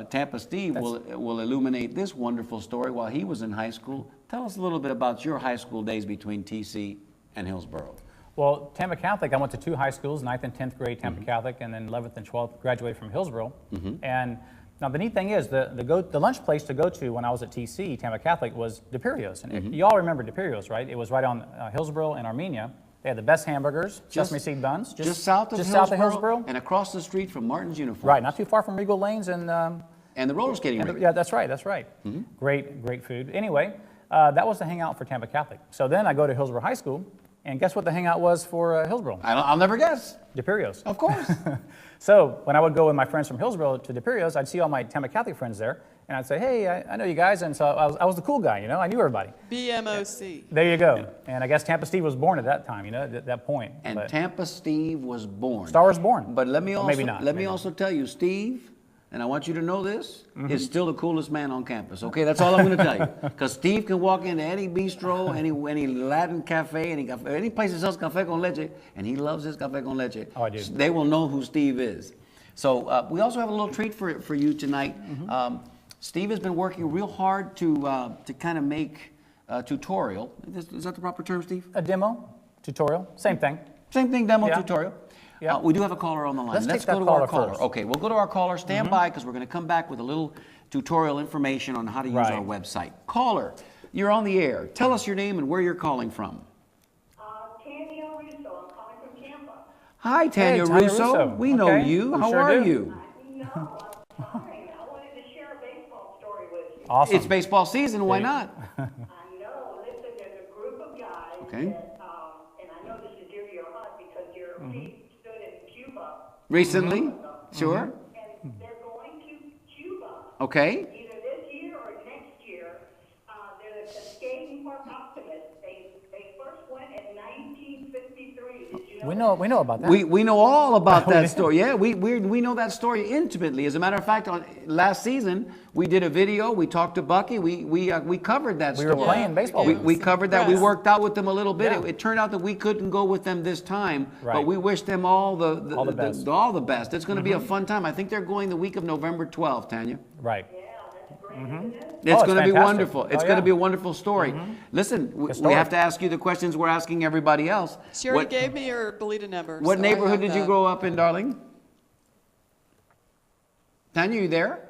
Tampa Steve will illuminate this wonderful story while he was in high school. Tell us a little bit about your high school days between TC and Hillsborough. Well, Tampa Catholic, I went to 2 high schools, 9th and 10th grade Tampa Catholic, and then 11th and 12th graduated from Hillsborough. And now the neat thing is, the lunch place to go to when I was at TC, Tampa Catholic, was DePerio's. And you all remember DePerio's, right? It was right on Hillsborough and Armenia. They had the best hamburgers, sesame seed buns. Just south of Hillsborough and across the street from Martin's Uniforms. Right, not too far from Regal Lanes and the roller skating rink. Yeah, that's right. Great food. Anyway, that was the hangout for Tampa Catholic. So then I go to Hillsborough High School, and guess what the hangout was for Hillsborough? I'll never guess. DePerio's. Of course. So when I would go with my friends from Hillsborough to DePerio's, I'd see all my Tampa Catholic friends there, and I'd say, hey, I know you guys, and so I was the cool guy, I knew everybody. BMOC. There you go. And I guess Tampa Steve was born at that time, at that point. And Tampa Steve was born. Star was born. But let me also, maybe not. Let me also tell you, Steve, and I want you to know this, is still the coolest man on campus, okay? That's all I'm going to tell you. Because Steve can walk into any bistro, any Latin cafe, any place that sells café con leche, and he loves his café con leche. Oh, I do. They will know who Steve is. So we also have a little treat for you tonight. Steve has been working real hard to kind of make a tutorial. Is that the proper term, Steve? A demo, tutorial, same thing. Same thing, demo, tutorial. Yeah. We do have a caller on the line. Let's go take that to our caller caller. first. Okay, we'll go to our caller. Stand by, because we're going to come back with a little tutorial information on how to use our website. Caller, You're on the air. Tell us your name and where you're calling from. Tanya Russo. I'm calling from Tampa. Hi, Tanya, Russo. We know you. How sure are do. you? No, I'm fine. I wanted to share a baseball story with you. Awesome. It's baseball season. Why not? I know. Listen, there's a group of guys Okay. that, and I know this is dear to your heart because your feet stood in Cuba. Recently? Sure. And they're going to Cuba. Okay. Either this year or next year. They're the Cascade Park Optimists. They first went in 1953. Did you know We know about that. We know all about that story. Yeah, we know that story intimately. As a matter of fact, last season we did a video. We talked to Bucky. We covered that story. We were playing baseball. We covered that. We worked out with them a little bit. Yeah. It turned out that we couldn't go with them this time, but Right. we wish them all the best. all the best. It's going to be a fun time. I think they're going the week of November 12th, Tanya. Right. It's it's going to be fantastic. wonderful. It's Oh, going to yeah. be a wonderful story. Listen, we Historic. have to ask you the questions we're asking everybody else. She already gave me her Bolita number. What so I neighborhood have did you that. grow up in, darling? Tanya, you there?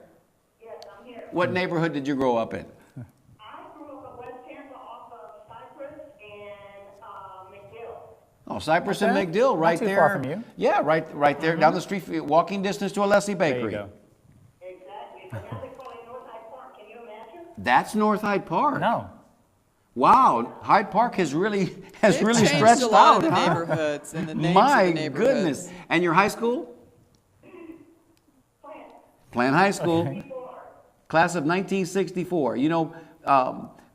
Yes, I'm here. What neighborhood did you grow up in? I grew up in West Tampa off of Cypress and McGill. Oh, Cypress Okay. and McDill, right Not too there. far from you. Yeah, right there, down the street, walking distance to a Leslie There you Bakery. go. Exactly. So now they call it North Hyde Park. Can you imagine? That's North Hyde Park. No. Wow, Hyde Park has really They've stretched changed a lot out, of the huh? neighborhoods and the names My of the neighborhoods. goodness. And your high school? Plant High School. Class of 1964. You know,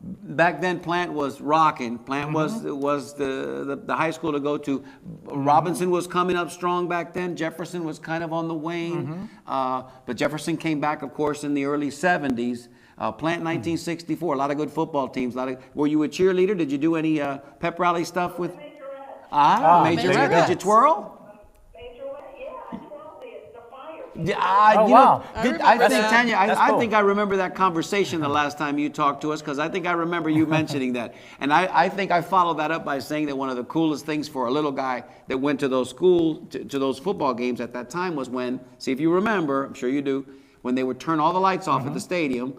back then Plant was rocking. Plant was the high school to go to. Robinson was coming up strong back then. Jefferson was kind of on the wane. But Jefferson came back, of course, in the early 70s. Plant 1964. A lot of good football teams. Were you a cheerleader? Did you do any pep rally stuff with? Majorette. Did you twirl? Yeah, Oh, you wow. know, I did- remember I think, that. Tanya, That's I cool. think I remember that conversation the last time you talked to us, because I think I remember you mentioning that. And I think I followed that up by saying that one of the coolest things for a little guy that went to those to those football games at that time was when, see if you remember, I'm sure you do, when they would turn all the lights off at the stadium,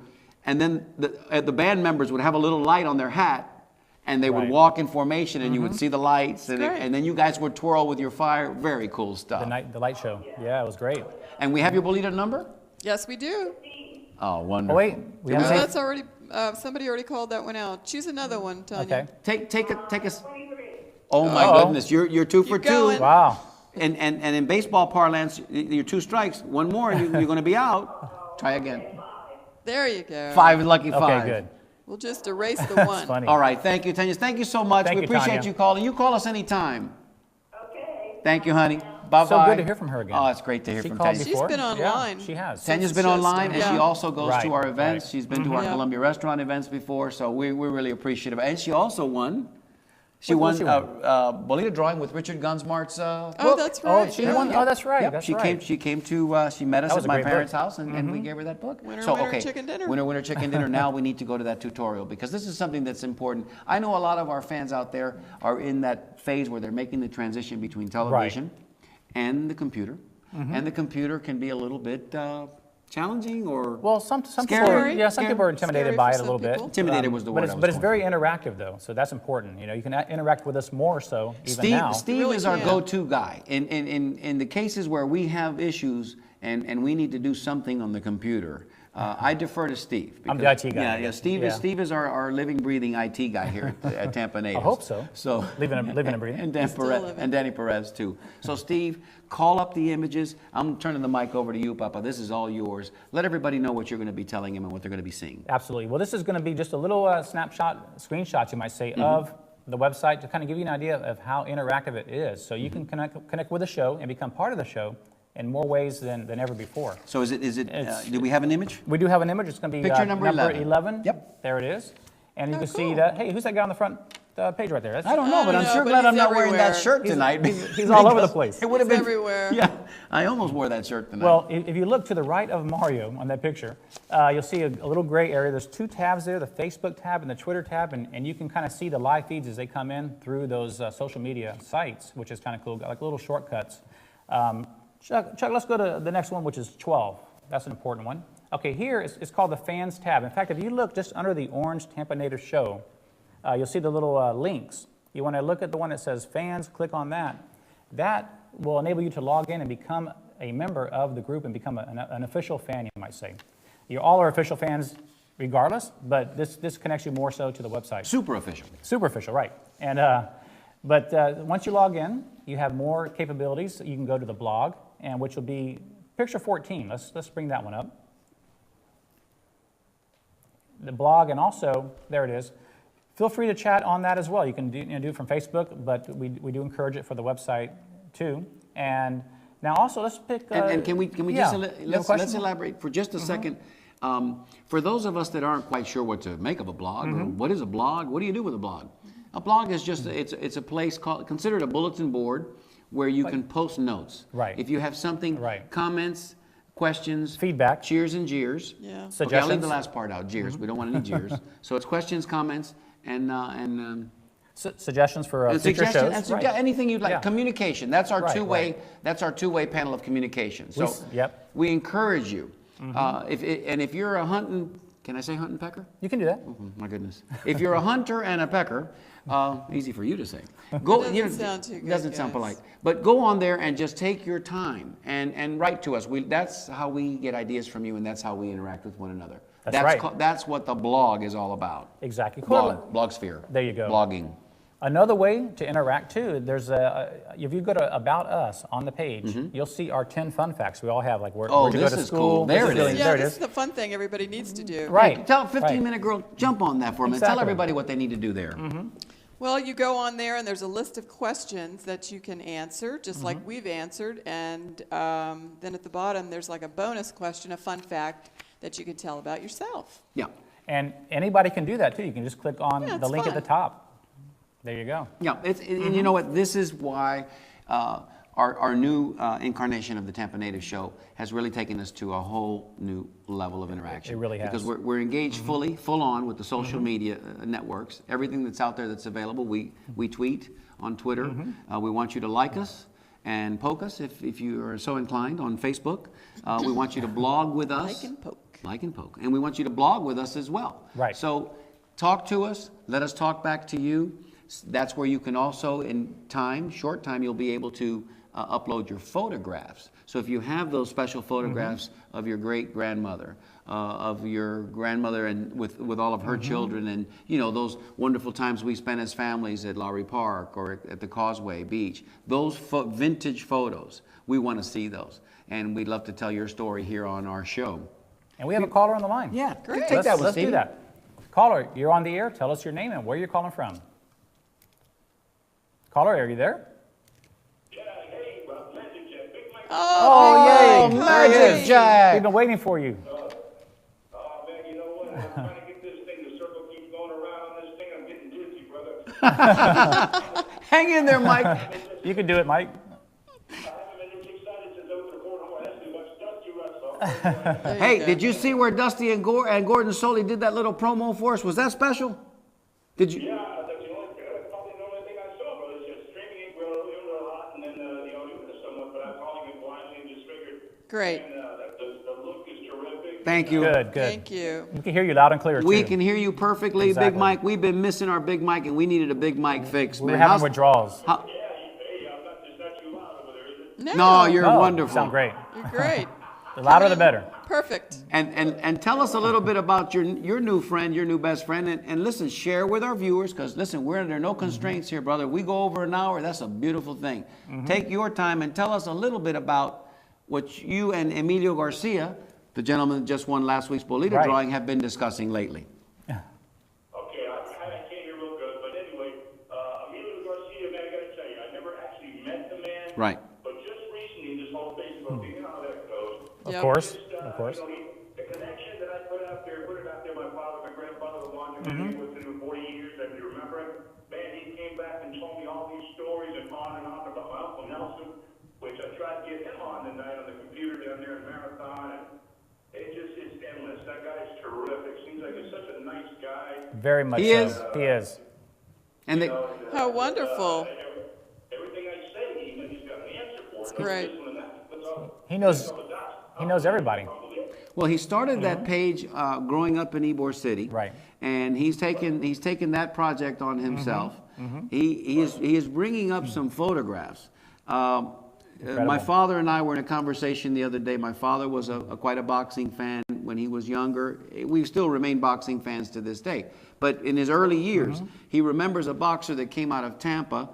and then the band members would have a little light on their hat, and they would Right. walk in formation, and you would see the lights, and, great. and then you guys would twirl with your fire. Very cool stuff. The light show. Yeah, it was great. And we have your Bolita number? Yes, we do. Oh, wonderful. Oh, wait. We Oh, haven't said- that's already. Somebody already called that one out. Choose another one, Tanya. Okay. Take a. Oh my Uh-oh. goodness, you're 2 for 2. going. Wow. And in baseball parlance, you're 2 strikes. One more, and you're going to be out. Try again. There you go. 5, lucky 5. Okay, good. We'll just erase the That's one. funny. All right, thank you, Tanya. Thank you so much. Thank we you, appreciate Tanya. you calling. You call us anytime. Okay. Thank you, honey. Bye-bye. So good to hear from her again. Oh, it's great to hear She from called Tanya. She's before. been online. Yeah, she has. Tanya's Since been just, online, and she yeah. also goes Right, to our events. right. She's been to our Yeah. Columbia Restaurant events before, so we're really appreciative. And she also won. She What won was she won? Bolita drawing with Richard Gunsmart's book. Oh, that's Oh, right. she yeah. won. Oh, that's right. Yep, That's she right. came to she met us That at was a my great parents' book. house, and we gave her that book. Winner, so winner, okay, chicken dinner. winner, chicken dinner. Now we need to go to that tutorial, because this is something that's important. I know a lot of our fans out there are in that phase where they're making the transition between television and the computer, and the computer can be a little bit challenging or Well, some people, Scary. yeah, some people are intimidated Scary by for it a little some bit. people. Intimidated was the word I was But it's going very interactive though, so that's important. You know, you can interact with us more so even now. Steve really is our can. go-to guy in the cases where we have issues and we need to do something on the computer. I defer to Steve. I'm the IT guy. Yeah. Steve is our living, breathing IT guy here at Tampa Natives. I hope so. So Living and breathing. And Dan Still Perez, living. and Danny Perez too. So Steve, call up the images. I'm turning the mic over to you, Papa. This is all yours. Let everybody know what you're going to be telling them and what they're going to be seeing. Absolutely. Well, this is going to be just a little screenshot, you might say, of the website to kind of give you an idea of how interactive it is. So you can connect with the show and become part of the show in more ways than ever before. So is it? Do we have an image? We do have an image. It's going to be Picture number 11. Yep. There it is. And you Oh, can see cool. that, hey, who's that guy on the front page right there? That's, I don't know, but I'm know, sure but glad I'm he's not wearing that everywhere. shirt tonight. he's all over the place. It would have He's been everywhere. Yeah, I almost wore that shirt tonight. Well, if you look to the right of Mario on that picture, you'll see a little gray area. There's 2 tabs there, the Facebook tab and the Twitter tab, and you can kind of see the live feeds as they come in through those social media sites, which is kind of cool, like little shortcuts. Chuck, let's go to the next one, which is 12. That's an important one. Okay, here it's called the Fans tab. In fact, if you look just under the orange Tampa Natives Show, you'll see the little links. You want to look at the one that says Fans, click on that. That will enable you to log in and become a member of the group and become an official fan, you might say. You all are official fans regardless, but this connects you more so to the website. Super official. Super official, right. And but once you log in, you have more capabilities. You can go to the blog, and which will be picture 14. Let's bring that one up. The blog, and also, there it is. Feel free to chat on that as well. You can do it from Facebook, but we do encourage it for the website too. And now also, let's pick. And can we just let's elaborate for just a second. For those of us that aren't quite sure what to make of a blog, or what is a blog? What do you do with a blog? A blog is just it's a place considered a bulletin board where you can post notes. Right. If you have something, comments, questions, feedback, cheers and jeers. Yeah. Suggestions. Okay, I'll leave the last part out. Jeers. We don't want any jeers. So it's questions, comments, and suggestions for future shows. And anything you'd like. Communication. That's our two-way. That's our two-way panel of communication. So we encourage you. If you're a hunting, can I say hunting pecker? You can do that. Oh, my goodness. If you're a hunter and a pecker, easy for you to say. Go. Doesn't sound too good, Doesn't sound polite. But go on there and just take your time and write to us. That's how we get ideas from you, and that's how we interact with one another. That's right. That's what the blog is all about. Exactly. Blogsphere. There you go. Blogging. Another way to interact too, there's if you go to About Us on the page, you'll see our 10 fun facts we all have, like where to go to school. Cool. There it is. Yeah, this is the fun thing everybody needs to do. Right. Hey, tell a 15-minute girl, jump on that for a minute. Tell everybody what they need to do there. Well, you go on there, and there's a list of questions that you can answer, just like we've answered. And then at the bottom, there's like a bonus question, a fun fact that you can tell about yourself. Yeah. And anybody can do that too. You can just click on the link at the top. There you go. Yeah, and you know what? This is why our new incarnation of the Tampa Natives Show has really taken us to a whole new level of interaction. It really has. Because we're engaged full on with the social media networks. Everything that's out there that's available, we tweet on Twitter. We want you to like us and poke us if you are so inclined on Facebook. We want you to blog with us. Like and poke. And we want you to blog with us as well. Right. So talk to us. Let us talk back to you. That's where you can also, in short time, you'll be able to upload your photographs. So if you have those special photographs of your great-grandmother, of your grandmother and with all of her children, and those wonderful times we spent as families at Lowry Park or at the Causeway Beach, those vintage photos, we want to see those. And we'd love to tell your story here on our show. And we have a caller on the line. Yeah, great. Take that one, Let's do that. Caller, you're on the air. Tell us your name and where you're calling from. Caller, are you there? Yeah, hey, Magic Jack, Big Mike. Oh, yay! Magic Jack! We've been waiting for you. Man, you know what? I'm trying to get this thing, the circle keeps going around on this thing. I'm getting dizzy, brother. Hang in there, Mike. You can do it, Mike. I haven't been this excited since I was recording. I actually watched Dusty wrestle. Hey, did you see where Dusty and Gordon Soley did that little promo for us? Was that special? Did you? Yeah, that's probably the only thing I saw, but it's just streaming it real hot, and then the audio was somewhat, but I'm calling it blindly and just figured. Great. And the look is terrific. Thank you. Good. Thank you. We can hear you loud and clear, too. We can hear you perfectly, Exactly. Big Mike. We've been missing our Big Mike, and we needed a Big Mike fix. We were having withdrawals. Yeah, hey, it's not too loud over there, is it? No, you're wonderful. You sound great. You're great. The louder, the better. Perfect. And tell us a little bit about your new friend, your new best friend, and listen, share with our viewers, because listen, we're under no constraints here, brother. We go over an hour, that's a beautiful thing. Take your time and tell us a little bit about what you and Emilio Garcia, the gentleman that just won last week's Bolita drawing, have been discussing lately. Okay, I can't hear real good, but anyway, Emilio Garcia, man, I gotta tell you, I never actually met the man. Right. But just recently, this whole Facebook thing, you know how that goes. Of course. The connection that I put it out there, my father, my grandfather, the one who was in 40 years, if you remember him, man, he came back and told me all these stories and on about my Uncle Nelson, which I tried to get him on tonight on the computer down there in Marathon, and it's endless. That guy's terrific. Seems like he's such a nice guy. Very much He is. He is. And they, How wonderful. Everything I say, even he's got an answer for it. Great. He knows everybody. Well, he started that page growing up in Ybor City. Right. And he's taken that project on himself. He is bringing up some photographs. My father and I were in a conversation the other day. My father was quite a boxing fan when he was younger. We still remain boxing fans to this day. But in his early years, he remembers a boxer that came out of Tampa.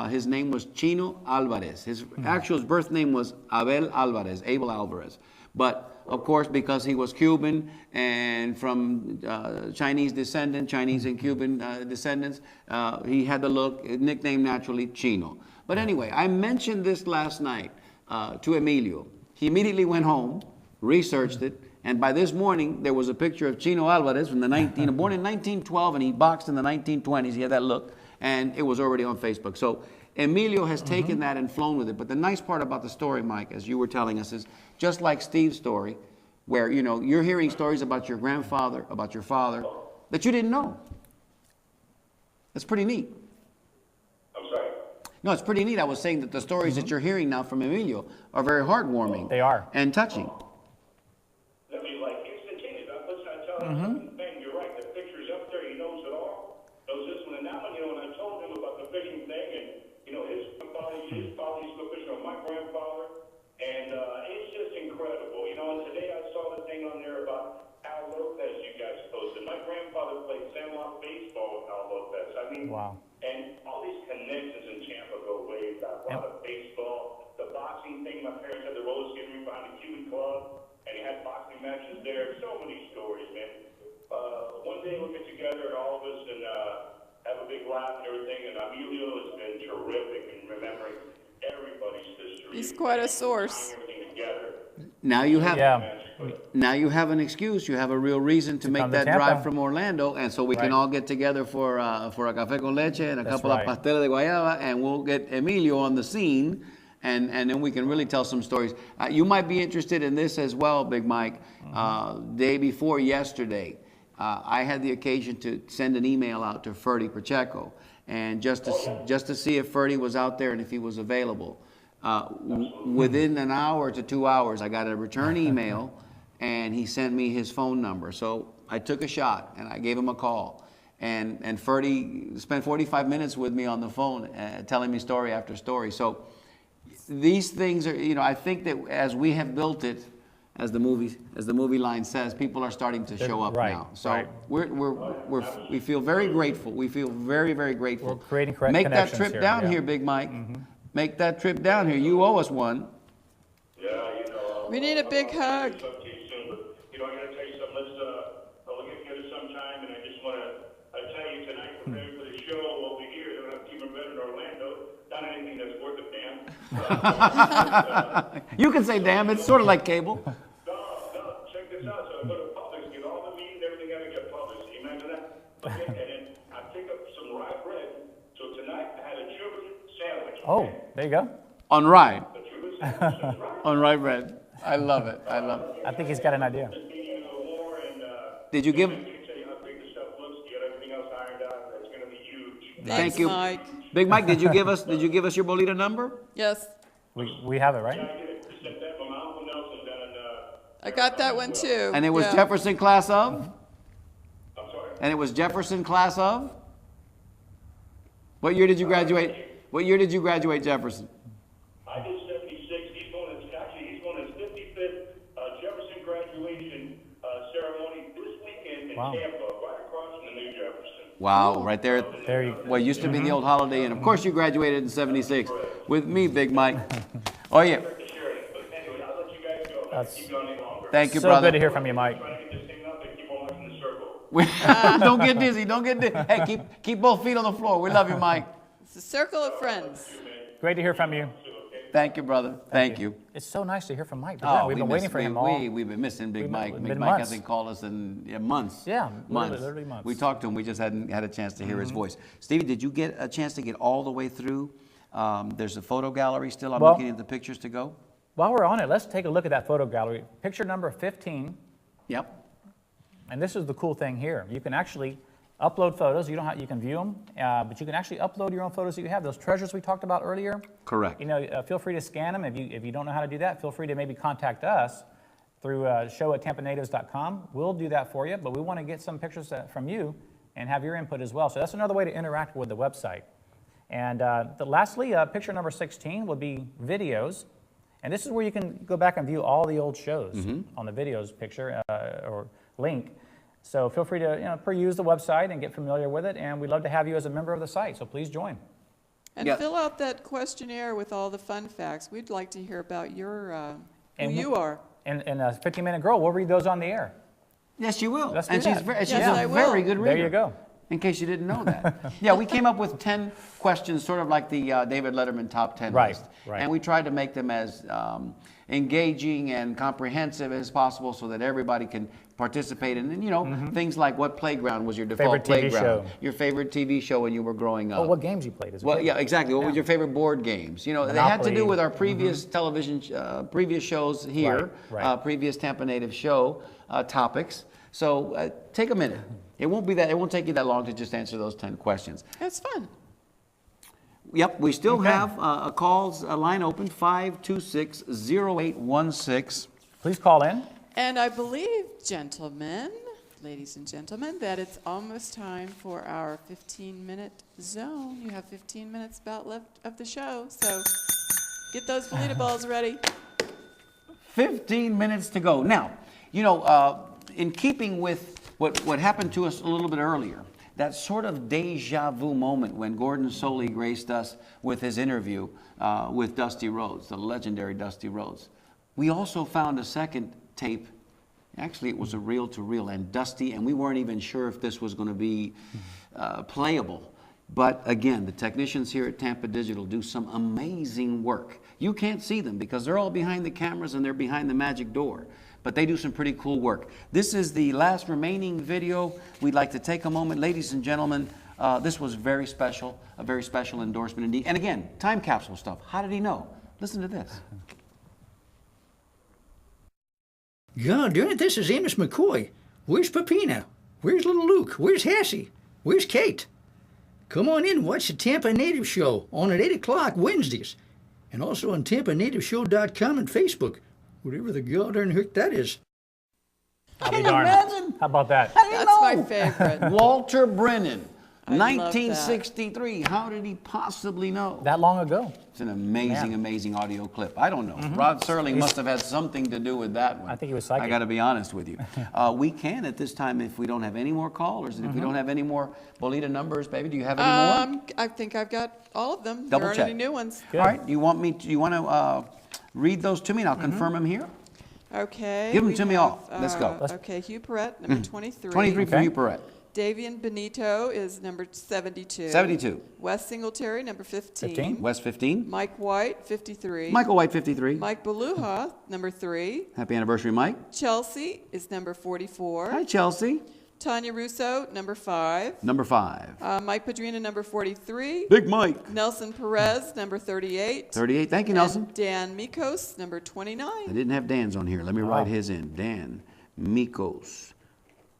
His name was Chino Alvarez. His birth name was Abel Alvarez. But of course, because he was Cuban and from Chinese and Cuban descendants, he had the look, nicknamed naturally Chino. But anyway, I mentioned this last night to Emilio. He immediately went home, researched it, and by this morning, there was a picture of Chino Alvarez from born in 1912, and he boxed in the 1920s. He had that look, and it was already on Facebook. So Emilio has taken that and flown with it. But the nice part about the story, Mike, as you were telling us, is just like Steve's story, where you're hearing stories about your grandfather, about your father, that you didn't know. That's pretty neat. I'm sorry? No, it's pretty neat. I was saying that the stories that you're hearing now from Emilio are very heartwarming. They are. And touching. I mean, like instantaneous. I tell him, man, you're right. The picture's up there. He knows it all. Knows this one and that one. And I told him about the fishing thing, and his father used to go fishing with my grandfather, and it's just incredible. And today I saw the thing on there about Al Lopez you guys posted. My grandfather played Sandlot baseball with Al Lopez. I mean, wow. And all these connections in Tampa go way back. A lot of baseball, the boxing thing. My parents had the roller skating rink behind the Cuban Club, and he had boxing matches there. So many stories, man. One day we'll get together, all of us, and have a big laugh and everything. And Emilio has been terrific in remembering everybody's history. He's quite a source. Everything together. Now you have an excuse. You have a real reason to make that drive from Orlando, and so we can all get together for a café con leche and a couple of pasteles de guayaba, and we'll get Emilio on the scene, and then we can really tell some stories. You might be interested in this as well, Big Mike. Day before yesterday, I had the occasion to send an email out to Ferdy Pacheco, and just to see if Ferdy was out there and if he was available. Within an hour to 2 hours, I got a return email, and he sent me his phone number. So I took a shot, and I gave him a call. And Ferdy spent 45 minutes with me on the phone, telling me story after story. So these things are, I think that as we have built it, as the movie line says, people are starting to show up now. So we feel very grateful. We feel very, very grateful. We're creating correct Make that connections trip down here, Big Mike. Make that trip down here. You owe us one. Yeah, we need a big hug. I got to tell you something. We'll get together sometime, and I just want to tell you tonight, preparing for the show over here, don't have to keep in Orlando. Not anything that's worth a damn. You can say damn. It's sort of like cable. No, check this out. So I go to Publix, get all the meat and everything out of get Publix. Can you imagine that? Okay, and then I pick up some rye bread. So tonight I had a Cuban sandwich. Oh, there you go. On rye. On rye bread. I love it. I think he's got an idea. Did you give? Thank you, Mike. Big Mike. Did you give us your bolita number? Yes. We have it, right? I got that one too. And it was Jefferson class of? I'm sorry? And it was Jefferson class of? What year did you graduate? What year did you graduate, Jefferson? I did 76. He's going to his 55th Jefferson graduation ceremony this weekend in Tampa, right across from the new Jefferson. Wow, right there. What used to be the old Holiday Inn. Of course you graduated in 76 with me, Big Mike. Oh, yeah. Thank you, brother. So good to hear from you, Mike. Don't get dizzy. Don't get dizzy. Hey, keep both feet on the floor. We love you, Mike. It's a circle of friends. Great to hear from you. Thank you, brother. Thank you. It's so nice to hear from Mike. Oh, We've been waiting for him all. We've been missing Big Mike. Big Mike months. hasn't called us in months. Yeah, months. literally months. We talked to him. We just hadn't had a chance to hear his voice. Stevie, did you get a chance to get all the way through? There's a photo gallery still. I'm looking at the pictures to go. While we're on it, let's take a look at that photo gallery. Picture number 15. Yep. And this is the cool thing here. You can actually upload photos. You can view them, but you can actually upload your own photos that you have. Those treasures we talked about earlier. Correct. Feel free to scan them. If you don't know how to do that, feel free to maybe contact us, through show@tampanatives.com. We'll do that for you, but we want to get some pictures from you and have your input as well. So that's another way to interact with the website. And lastly, picture number 16 will be videos. And this is where you can go back and view all the old shows on the videos picture or link. So feel free to peruse the website and get familiar with it. And we'd love to have you as a member of the site, so please join. And fill out that questionnaire with all the fun facts. We'd like to hear about your who you are. And a 15-minute girl, we'll read those on the air. Yes, you will. Let's do and that. she's a very good reader. There you go. In case you didn't know that. Yeah, we came up with 10 questions, sort of like the David Letterman top 10 list. Right. And we tried to make them as engaging and comprehensive as possible so that everybody can participate in, things like what playground was your default Favorite TV playground, show. your favorite TV show when you were growing up. Oh, what games you played as well. Well, yeah, exactly. What was your favorite board games? They had to do with our previous television, previous shows here, Right. Previous Tampa Native Show topics. So take a minute. It won't take you that long to just answer those 10 questions. That's fun. Yep, we still have a line open, 526-0816. Please call in. And I believe, ladies and gentlemen, that it's almost time for our 15-minute zone. You have 15 minutes about left of the show, so get those Volita balls ready. 15 minutes to go. Now, in keeping with what happened to us a little bit earlier, that sort of deja vu moment when Gordon Soley graced us with his interview with Dusty Rhodes, the legendary Dusty Rhodes. We also found a second tape. Actually, it was a reel-to-reel, and Dusty, and we weren't even sure if this was going to be playable. But again, the technicians here at Tampa Digital do some amazing work. You can't see them because they're all behind the cameras and they're behind the magic door. But they do some pretty cool work. This is the last remaining video. We'd like to take a moment. Ladies and gentlemen, this was very special, a very special endorsement indeed. And again, time capsule stuff. How did he know? Listen to this. God darn it, this is Amos McCoy. Where's Pepina? Where's little Luke? Where's Hassie? Where's Kate? Come on in and watch the Tampa Native Show on at 8 o'clock Wednesdays. And also on TampaNativeShow.com and Facebook. Whatever the god darn heck that is. I'll be darned. Imagine? How about that? That's my favorite. Walter Brennan, I love 1963. How did he possibly know? That long ago. It's an amazing, amazing audio clip. I don't know. Rod Serling must have had something to do with that one. I think he was psychic. I got to be honest with you. We can at this time, if we don't have any more callers, and if we don't have any more Bolita numbers, baby, do you have any more? I think I've got all of them. Double there aren't check. any new ones. All right. You want to read those to me, and I'll confirm them here? Okay. Give them we to me have, all. Let's go. Okay, Hugh Perrette, number 23. 23 for Hugh Perrette. Davian Benito is number 72. 72. Wes Singletary, number 15. West 15. Mike White, 53. Michael White, 53. Mike Beluha, number 3. Happy anniversary, Mike. Chelsea is number 44. Hi, Chelsea. Tanya Russo, number 5. Number 5. Mike Padrina, number 43. Big Mike. Nelson Perez, number 38. 38. Thank you, Nelson. And Dan Mikos, number 29. I didn't have Dan's on here. Let me write his in. Dan Mikos.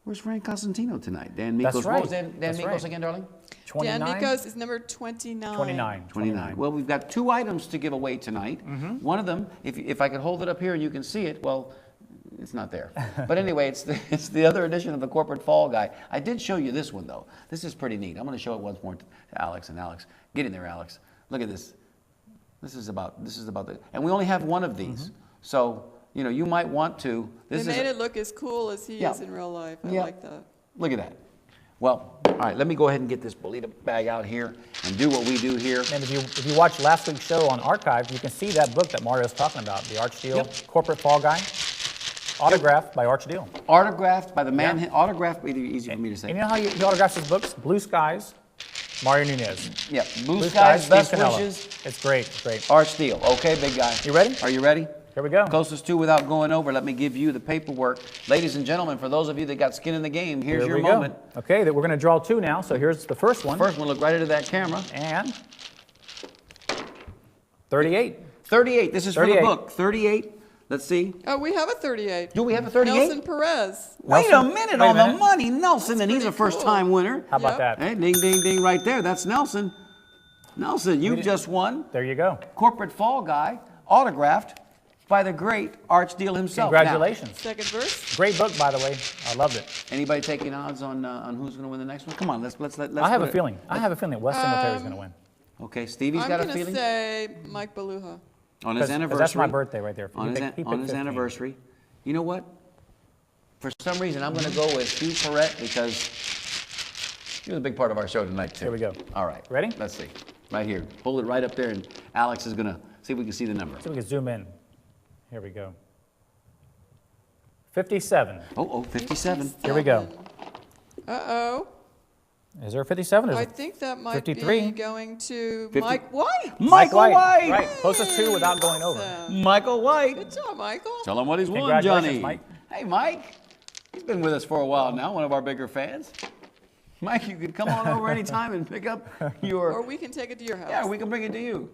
Where's Frank Cosentino tonight? Dan Mikos. That's right. What was Dan That's Mikos right. again, darling? 29? Dan Mikos is number 29. 29. Well, we've got 2 items to give away tonight. One of them, if I could hold it up here and you can see it, well, it's not there. But anyway, it's the other edition of the Corporate Fall Guy. I did show you this one, though. This is pretty neat. I'm going to show it once more to Alex. And Alex, get in there, Alex. Look at this. This is about the, and we only have one of these. So, you might want to. They made it look as cool as he is in real life. I like that. Look at that. Well, all right, let me go ahead and get this Bolita bag out here and do what we do here. And if you watch last week's show on Archive, you can see that book that Mario's talking about, the Arch Deal Corporate Fall Guy. Autographed by Arch Deal. Autographed by the man, autographed, easy for me to say. And you know how he autographs his books? Blue Skies, Mario Nunez. Yeah, Blue Skies, Best Steve Cannella. Wishes. It's great, it's great. Arch Deal. Okay, big guy. You ready? Are you ready? Here we go. Closest to without going over, let me give you the paperwork. Ladies and gentlemen, for those of you that got skin in the game, here's your moment. Okay, we're going to draw 2 now, so here's the first one. First one, look right into that camera. And 38. 38, this is for the book. 38, let's see. Oh, we have a 38. Do we have a 38? Nelson Perez. Wait a minute on the money, Nelson, and he's a first-time winner. How about that? Hey, ding, ding, ding, right there. That's Nelson. Nelson, you've just won. There you go. Corporate Fall Guy, autographed by the great Arch Deal himself. Congratulations. Second verse. Great book, by the way. I loved it. Anybody taking odds on who's going to win the next one? Come on, let's. I have a feeling. I have a feeling Wes Singletary is going to win. Okay, Stevie's I'm got a going to feeling. say Mike Beluga. On his anniversary. That's my birthday right there. On He his, picked on his 15. anniversary. You know what? For some reason, I'm going to go with Hugh Perrette because he was a big part of our show tonight, too. Here we go. All right. Ready? Let's see. Right here. Hold it right up there, and Alex is going to see if we can see the number. See if we can zoom in. Here we go. 57. Oh, 57. Here we go. Uh-oh. Is there a 57? I think that might 53. be going to 50. Mike White. Michael White. Right. Closest to without going over. Michael White. Good job, Michael. Tell him what he's won, Congratulations, Johnny. Mike. Hey, Mike. He's been with us for a while now, one of our bigger fans. Mike, you could come on over anytime and pick up your... Or we can take it to your house. Yeah, we can bring it to you.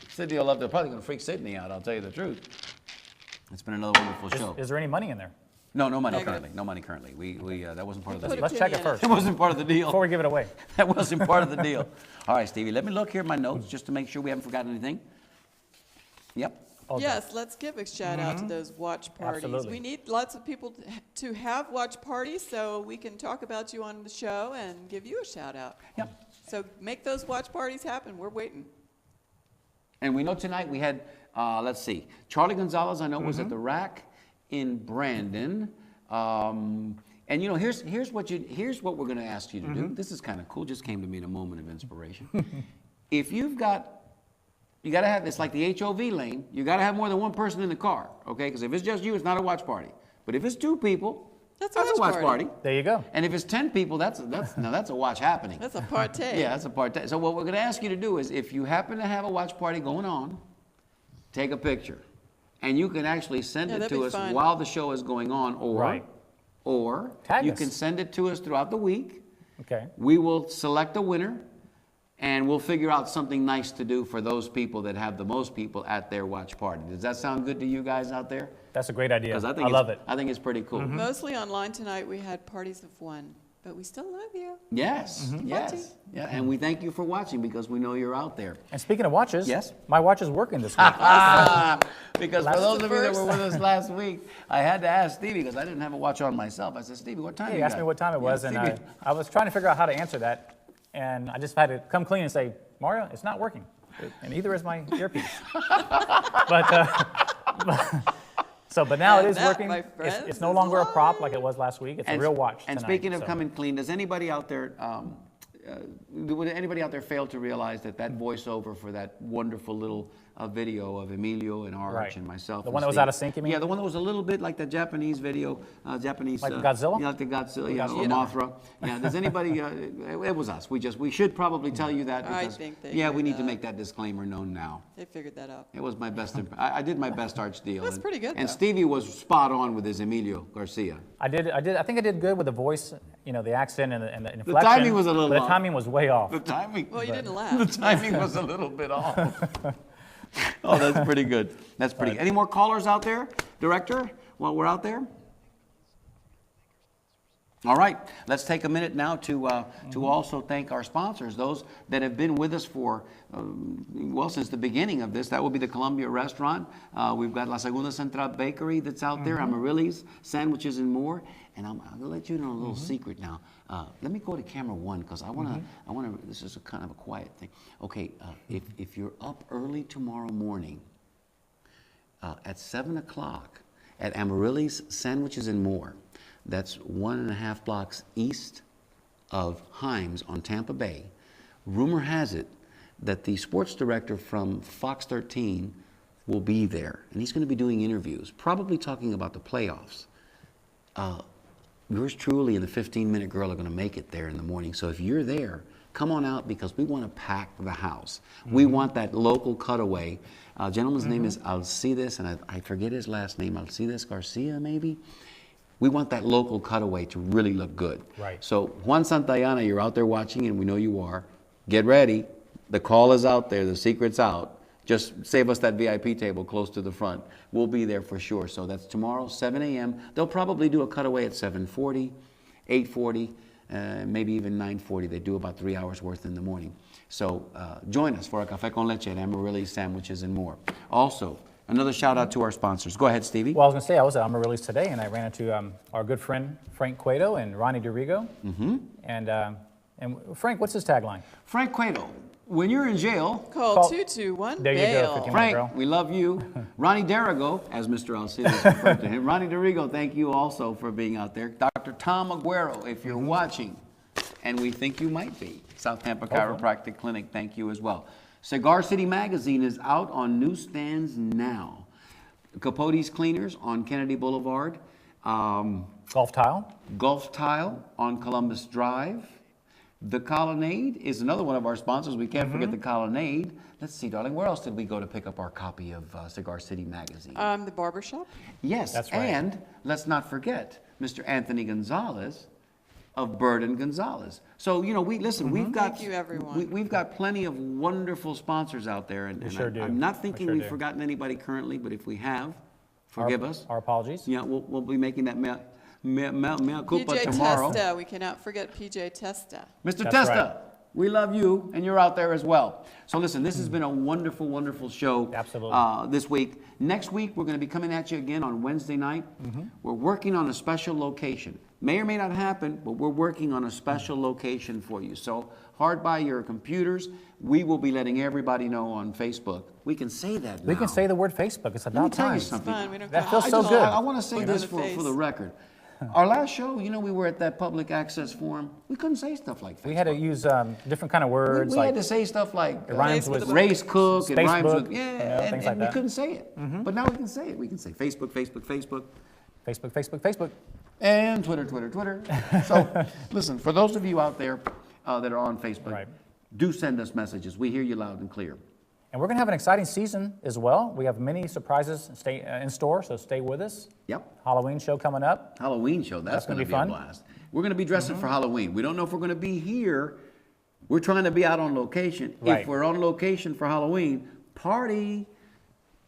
Sydney will love to. Probably going to freak Sydney out, I'll tell you the truth. It's been another wonderful show. Is there any money in there? No money Negative. currently. No money currently. That wasn't part of the Put deal. a Let's check it penny in first. That wasn't part of the deal. Before we give it away. That wasn't part of the deal. All right, Stevie, let me look here at my notes just to make sure we haven't forgotten anything. Yep. All Yes, let's give a shout out to those watch parties. Absolutely. We need lots of people to have watch parties so we can talk about you on the show and give you a shout out. Yep. So make those watch parties happen. We're waiting. And we know tonight we had, let's see, Charlie Gonzalez, I know, was at the Rack in Brandon. And you know, here's what we're going to ask you to do. This is kind of cool. Just came to me in a moment of inspiration. If you got to have, it's like the HOV lane. You got to have more than one person in the car, okay? Because if it's just you, it's not a watch party. But if it's two people, That's a watch party. There you go. And if it's 10 people, that's a watch happening. That's a partay. Yeah, that's a partay. So what we're going to ask you to do is, if you happen to have a watch party going on, take a picture. And you can actually send Yeah, it that'd to be us fun. while the show is going on, or Tag you us. can send it to us throughout the week. Okay. We will select a winner, and we'll figure out something nice to do for those people that have the most people at their watch party. Does that sound good to you guys out there? That's a great idea. Because I love it. I think it's pretty cool. Mostly online tonight, we had parties of one, but we still love you. Yes, yes. Yeah, and we thank you for watching because we know you're out there. And speaking of watches, Yes? my watch is working this week. Because for those of you that were with us last week, I had to ask Stevie because I didn't have a watch on myself. I said, Stevie, what time He you asked got?" me what time it was, Yeah, and Stevie- I was trying to figure out how to answer that, and I just had to come clean and say, Mario, it's not working, and neither is my earpiece. But now it is that, working. my friends, It's no is longer a prop like it was last week. It's a real watch. And tonight, speaking of so. coming clean, does anybody out there, would anybody out there fail to realize that voiceover for that wonderful little video of Emilio and Arch Right. and myself? The and one that was Steve? out of sync, you mean? Yeah, the one that was a little bit like the Japanese video, Japanese. Like Godzilla? Yeah, like the Godzilla, yeah, or Godzilla. Mothra. Yeah, does anybody, it was us. We should probably tell you that I because, think they yeah, we heard need to that. make that disclaimer known now. They figured that out. It was my best. I did my best Arch deal. That's pretty good, And though. Stevie was spot on with his Emilio Garcia. I think I did good with the voice, the accent and the inflection. The timing was a little but off. the timing was way off. The timing. Well, you didn't laugh. The timing was a little bit off. Oh, that's pretty good. That's pretty good. Any more callers out there, Director, while we're out there? All right, let's take a minute now to also thank our sponsors, those that have been with us for, since the beginning of this. That will be the Columbia Restaurant. We've got La Segunda Central Bakery that's out there, Amarili's, Sandwiches and More. And I'm going to let you know a little secret now. Let me go to camera one because I want to, this is a kind of a quiet thing. Okay, if you're up early tomorrow morning at 7 o'clock at Amarili's Sandwiches and More, that's 1.5 blocks east of Himes on Tampa Bay. Rumor has it that the sports director from Fox 13 will be there, and he's going to be doing interviews, probably talking about the playoffs. Yours truly and the 15-minute girl are going to make it there in the morning. So if you're there, come on out because we want to pack the house. We want that local cutaway. Gentleman's name is Alcides, and I forget his last name, Alcides Garcia maybe? We want that local cutaway to really look good. Right. So Juan Santayana, you're out there watching, and we know you are. Get ready. The call is out there. The secret's out. Just save us that VIP table close to the front. We'll be there for sure. So that's tomorrow, 7 a.m. They'll probably do a cutaway at 7:40, 8:40, maybe even 9:40. They do about 3 hours worth in the morning. So join us for a Café con Leche at Amarili's Sandwiches and More. Also, Another shout out to our sponsors. Go ahead, Stevie. Well, I was going to say, I was at Amaryllis today, and I ran into our good friend Frank Cueto and Ronnie DeRigo. Mm-hmm. And Frank, what's his tagline? Frank Cueto, when you're in jail, Call 221 There you go, bail. 51 Frank, girl. we love you. Ronnie DeRigo, as Mr. Alcides referred to him. Ronnie DeRigo, thank you also for being out there. Dr. Tom Aguero, if you're watching, and we think you might be, South Tampa Chiropractic Clinic, thank you as well. Cigar City Magazine is out on newsstands now. Capote's Cleaners on Kennedy Boulevard. Golf Tile. Gulf Tile on Columbus Drive. The Colonnade is another one of our sponsors. We can't forget the Colonnade. Let's see, darling, where else did we go to pick up our copy of Cigar City Magazine? The barbershop? Yes, That's right. and let's not forget Mr. Anthony Gonzalez of Bird and Gonzalez. So, you know, we've got Thank you, everyone. we've got plenty of wonderful sponsors out there, and, sure do. I'm not thinking We sure we've do. forgotten anybody currently, but if we have, forgive us. Our apologies. Yeah, we'll be making that mea culpa PJ tomorrow. Testa, we cannot forget PJ Testa. Mr. That's Testa, right. we love you, and you're out there as well. So listen, this has been a wonderful, wonderful show. Absolutely. This week. Next week, we're going to be coming at you again on Wednesday night. We're working on a special location. May or may not happen, but we're working on a special location for you. So hard by your computers, we will be letting everybody know on Facebook. We can say that now. We can say the word Facebook. It's Let me about tell time. you something. Fun. We don't That call feels it so all. good. I want to say Put it this on for the the face. record. Our last show, you know, we were at that public access forum. We couldn't say stuff like Facebook. We had to use different kind of words. We like had to say stuff like it rhymes with race cook, it rhymes Facebook, with, you know, and things like we that. couldn't say it. But now we can say it. We can say Facebook, Facebook, Facebook, Facebook, Facebook, Facebook. and Twitter, Twitter, Twitter. So listen, for those of you out there that are on Facebook, Right. do send us messages. We hear you loud and clear. And we're going to have an exciting season as well. We have many surprises in store, so stay with us. Yep. Halloween show coming up. Halloween show, that's going to gonna be be a fun. blast. We're going to be dressing for Halloween. We don't know if we're going to be here. We're trying to be out on location. Right. If we're on location for Halloween, party,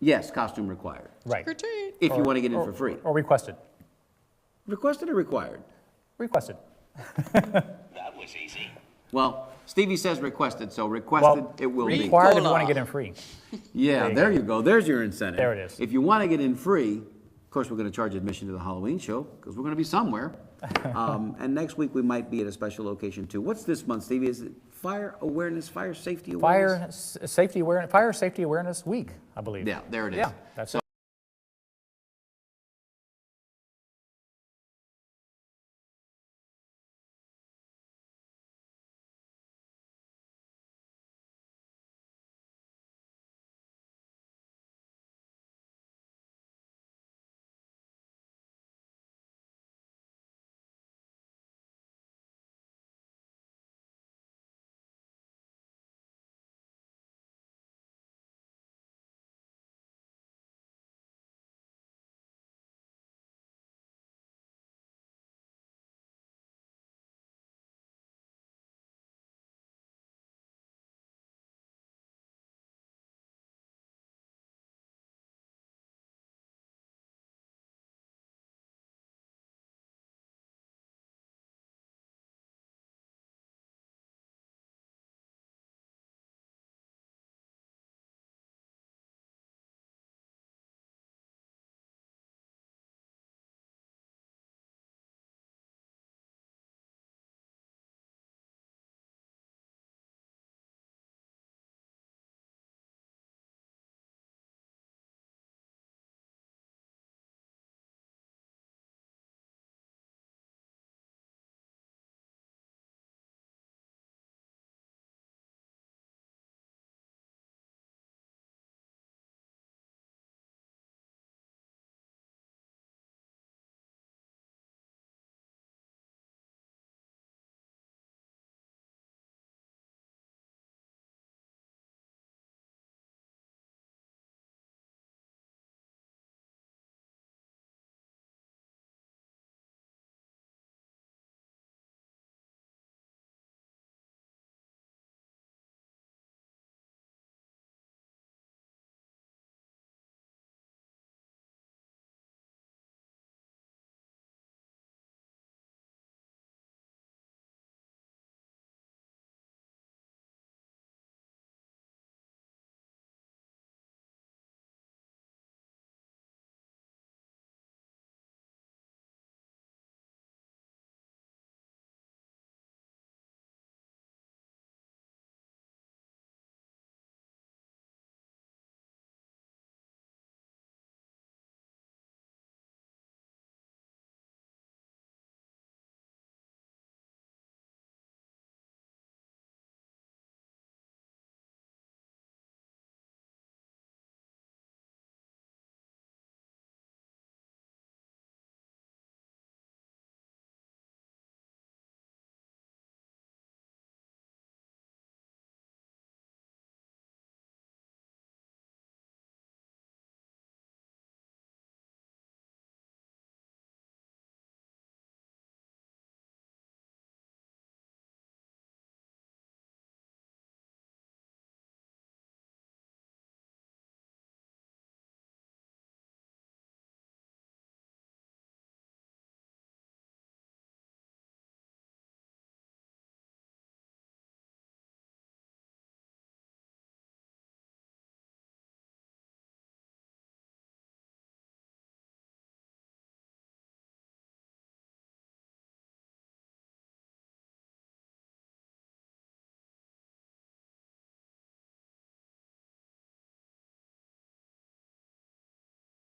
yes, costume required. Right. Trick or treat. If you want to get in for free. Or requested. Requested or required? Requested. That was easy. Well, Stevie says requested, so requested Well, it will be. required if you Ricola. want to get in free. Yeah, there you go. There's your incentive. There it is. If you want to get in free, of course, we're going to charge admission to the Halloween show because we're going to be somewhere. And next week we might be at a special location too. What's this month, Stevie? Is it fire awareness, fire safety awareness? Fire Safety Awareness Week, I believe. Yeah, there it is. Yeah, that's So